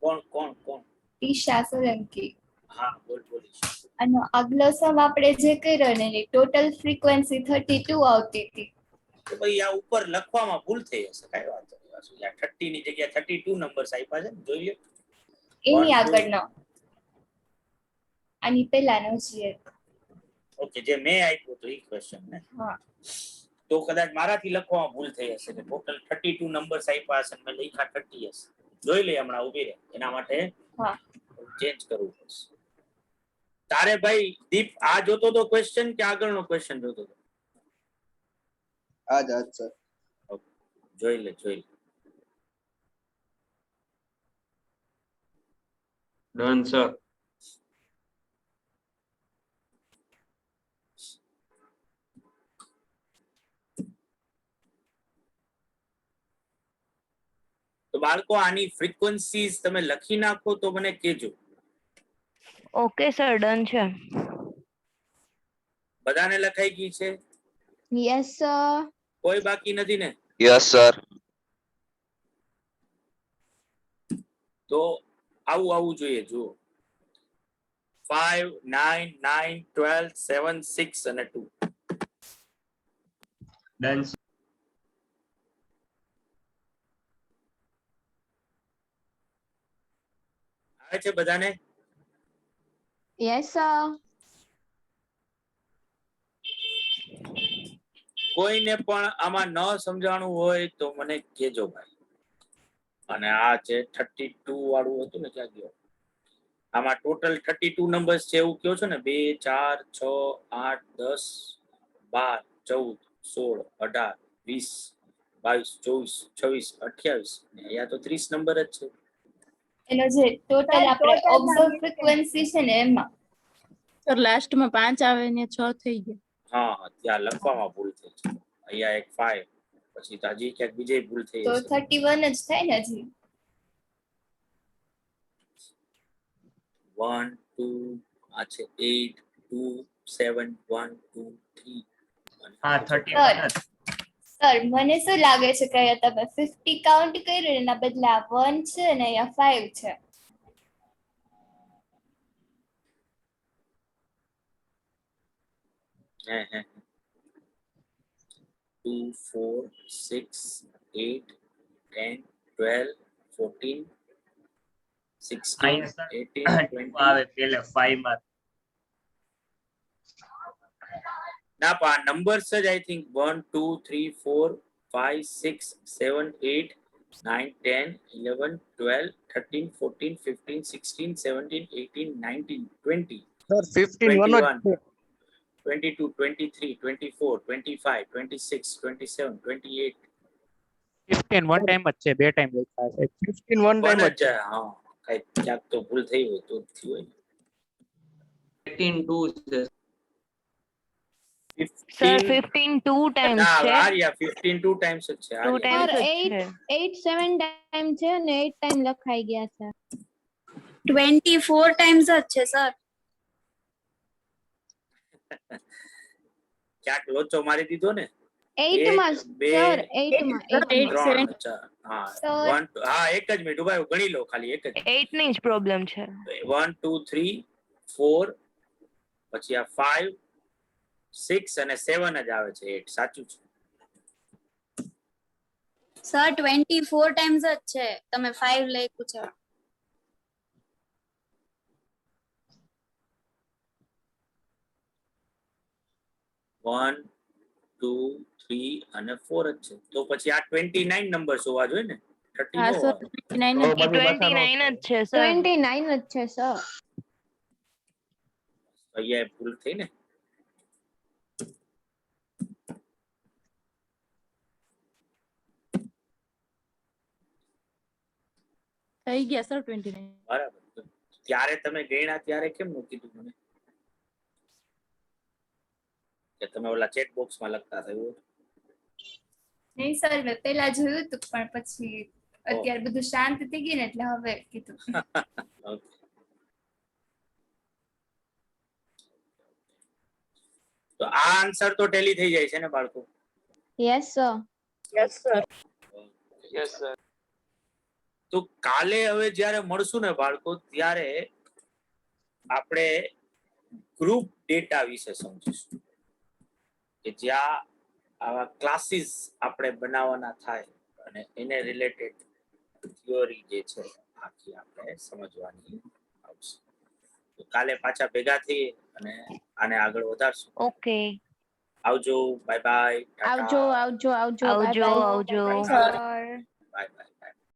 કોણ કોણ કોણ? ઈશા સોલંકી. હા બોલ બોલીશ. અને આગલો સમ આપણે જે કર્યો ને એની ટોટલ ફ્રીક્વન્સી 32 આવતી હતી. તો ભાઈ આ ઉપર લખવામાં ભૂલ થઈ હશે કઈ વાંધો નહીં. 30 ની જગ્યાએ 32 નંબર્સ આપ્યા છે ને જોઈ લો. એની આગળનો આની પહેલાનો છે એક. ઓકે જે મેં આપ્યું તો ઈ ક્વેશ્ચન ને. હા તો કદાચ મારાથી લખવામાં ભૂલ થઈ હશે કે ટોટલ 32 નંબર્સ આપ્યા હશે મેં લખ્યા 30 હશે. જોઈ લે હમણાં ઉભી રહે એના માટે હા ચેન્જ કરવું પડશે. તારે ભાઈ દીપ આ જોતો તો ક્વેશ્ચન કે આગળનો ક્વેશ્ચન જોતો તો? આજ સર. જોઈ લે જોઈ લે. Done sir. તો બાળકો આની ફ્રીક્વન્સીઝ તમે લખી નાખો તો મને કહેજો. ઓકે સર, ડન છે. બધાને લખાઈ ગઈ છે? Yes sir. કોઈ બાકી નથી ને? Yes sir. તો આવું આવું જોઈએ જુઓ. 5 9 9 12 7 6 અને 2. ડન. આવે છે બધાને? Yes sir. કોઈને પણ આમાં ન સમજાણું હોય તો મને કહેજો ભાઈ. અને આ છે 32 વાળું હતું ને ક્યાં ગયો? આમાં ટોટલ 32 નંબર્સ છે એવું કયો છો ને? 2 4 6 8 10 12 14 16 18 20 22 23 26 28 ને અહીંયા તો 30 નંબર જ છે. એનો જે ટોટલ આપણે ઓબ્ઝર્વ ફ્રીક્વન્સી છે ને એમાં સર લાસ્ટમાં 5 આવે ને 6 થઈ ગયા. હા ત્યાં લખવામાં ભૂલ થઈ છે. અહીંયા એક 5 પછી તો હજી ક્યાંક બીજે ભૂલ થઈ તો હશે. 31 જ થાય ને હજી. 1 2 આ છે 8 2 7 1 2 3 હા 31 જ. સર મને શું લાગે છે કે અહીંયા તમે 50 કાઉન્ટ કર્યું એના બદલે આ 1 છે ને અહીંયા 5 છે. હે 2 4 6 8 10 12 14 16 અહીંયા સર 18 20 આવે પેલે 5 માં. ના પા નંબર્સ જ આઈ થિંક 1 2 3 4 5 6 7 8 9 10 11 12 13 14 15 16 17 18 19 20 સર 15 વન જ 21 22 23 24 25 26 27 28 15 વન ટાઈમ જ છે, બે ટાઈમ લખ્યા છે. 15 વન ટાઈમ જ છે. હા કઈ ક્યાંક તો ભૂલ થઈ હોય તો થયું હોય. 18 2 છે. સર 15 2 ટાઈમ્સ ના છે. આર્યા 15 2 ટાઈમ્સ જ છે 2 આર્યા. ટાઈમ્સ જ છે. 8 7 ટાઈમ છે ને 8 ટાઈમ લખાઈ ગયા છે. 24 ટાઈમ્સ જ છે સર. ક્યાંક લોચો મારી દીધો ને. 8 માં એક, બે, સર 8 માં 8 માં 3, 4 હા So- 1 હા એક જ મિનિટ ઉભા રહો, ગણી લો ખાલી એક જ 8 ની જ પ્રોબ્લેમ છે. 1 2 3 4 પછી આ 5 6 અને 7 જ આવે છે 8 સાચું છે. સર 24 ટાઈમ્સ જ છે. તમે 5 લખ્યું છે. 1 2 3 અને 4 જ છે તો પછી આ 29 નંબર હોવા જોઈએ ને 30 હા નો સર હોવા. 29 29 જ છે સર. 29 જ છે સર. અહીંયા ભૂલ થઈ ને. થઈ ગયા સર 29. બરાબર ત્યારે તમે ગણ્યા ત્યારે કેમ નું કીધું મને કે તમે ઓલા ચેટ બોક્સ માં લખતા હતા એવું? નહીં સર મેં પેલા જોયું હતું પણ પછી અત્યારે બધું શાંત થઈ ગયું ને એટલે હવે કીધું. Okay. તો આ આન્સર તો ટેલી થઈ જાય છે ને બાળકો? Yes sir. Yes sir. Yes sir. તો કાલે હવે જ્યારે મળશું ને બાળકો ત્યારે આપણે ગ્રુપ ડેટા વિશે સમજીશું કે જ્યાં આવા ક્લાસીસ આપણે બનાવવાના થાય અને એને રિલેટેડ થિયોરી જે છે આખી આપણે સમજવાની આવશે. તો કાલે પાછા ભેગા થઈ અને આને આગળ વધારશું. ઓકે. આવજો બાય બાય આવજો આવજો આવજો આવજો બાય આવજો. Sir bye bye.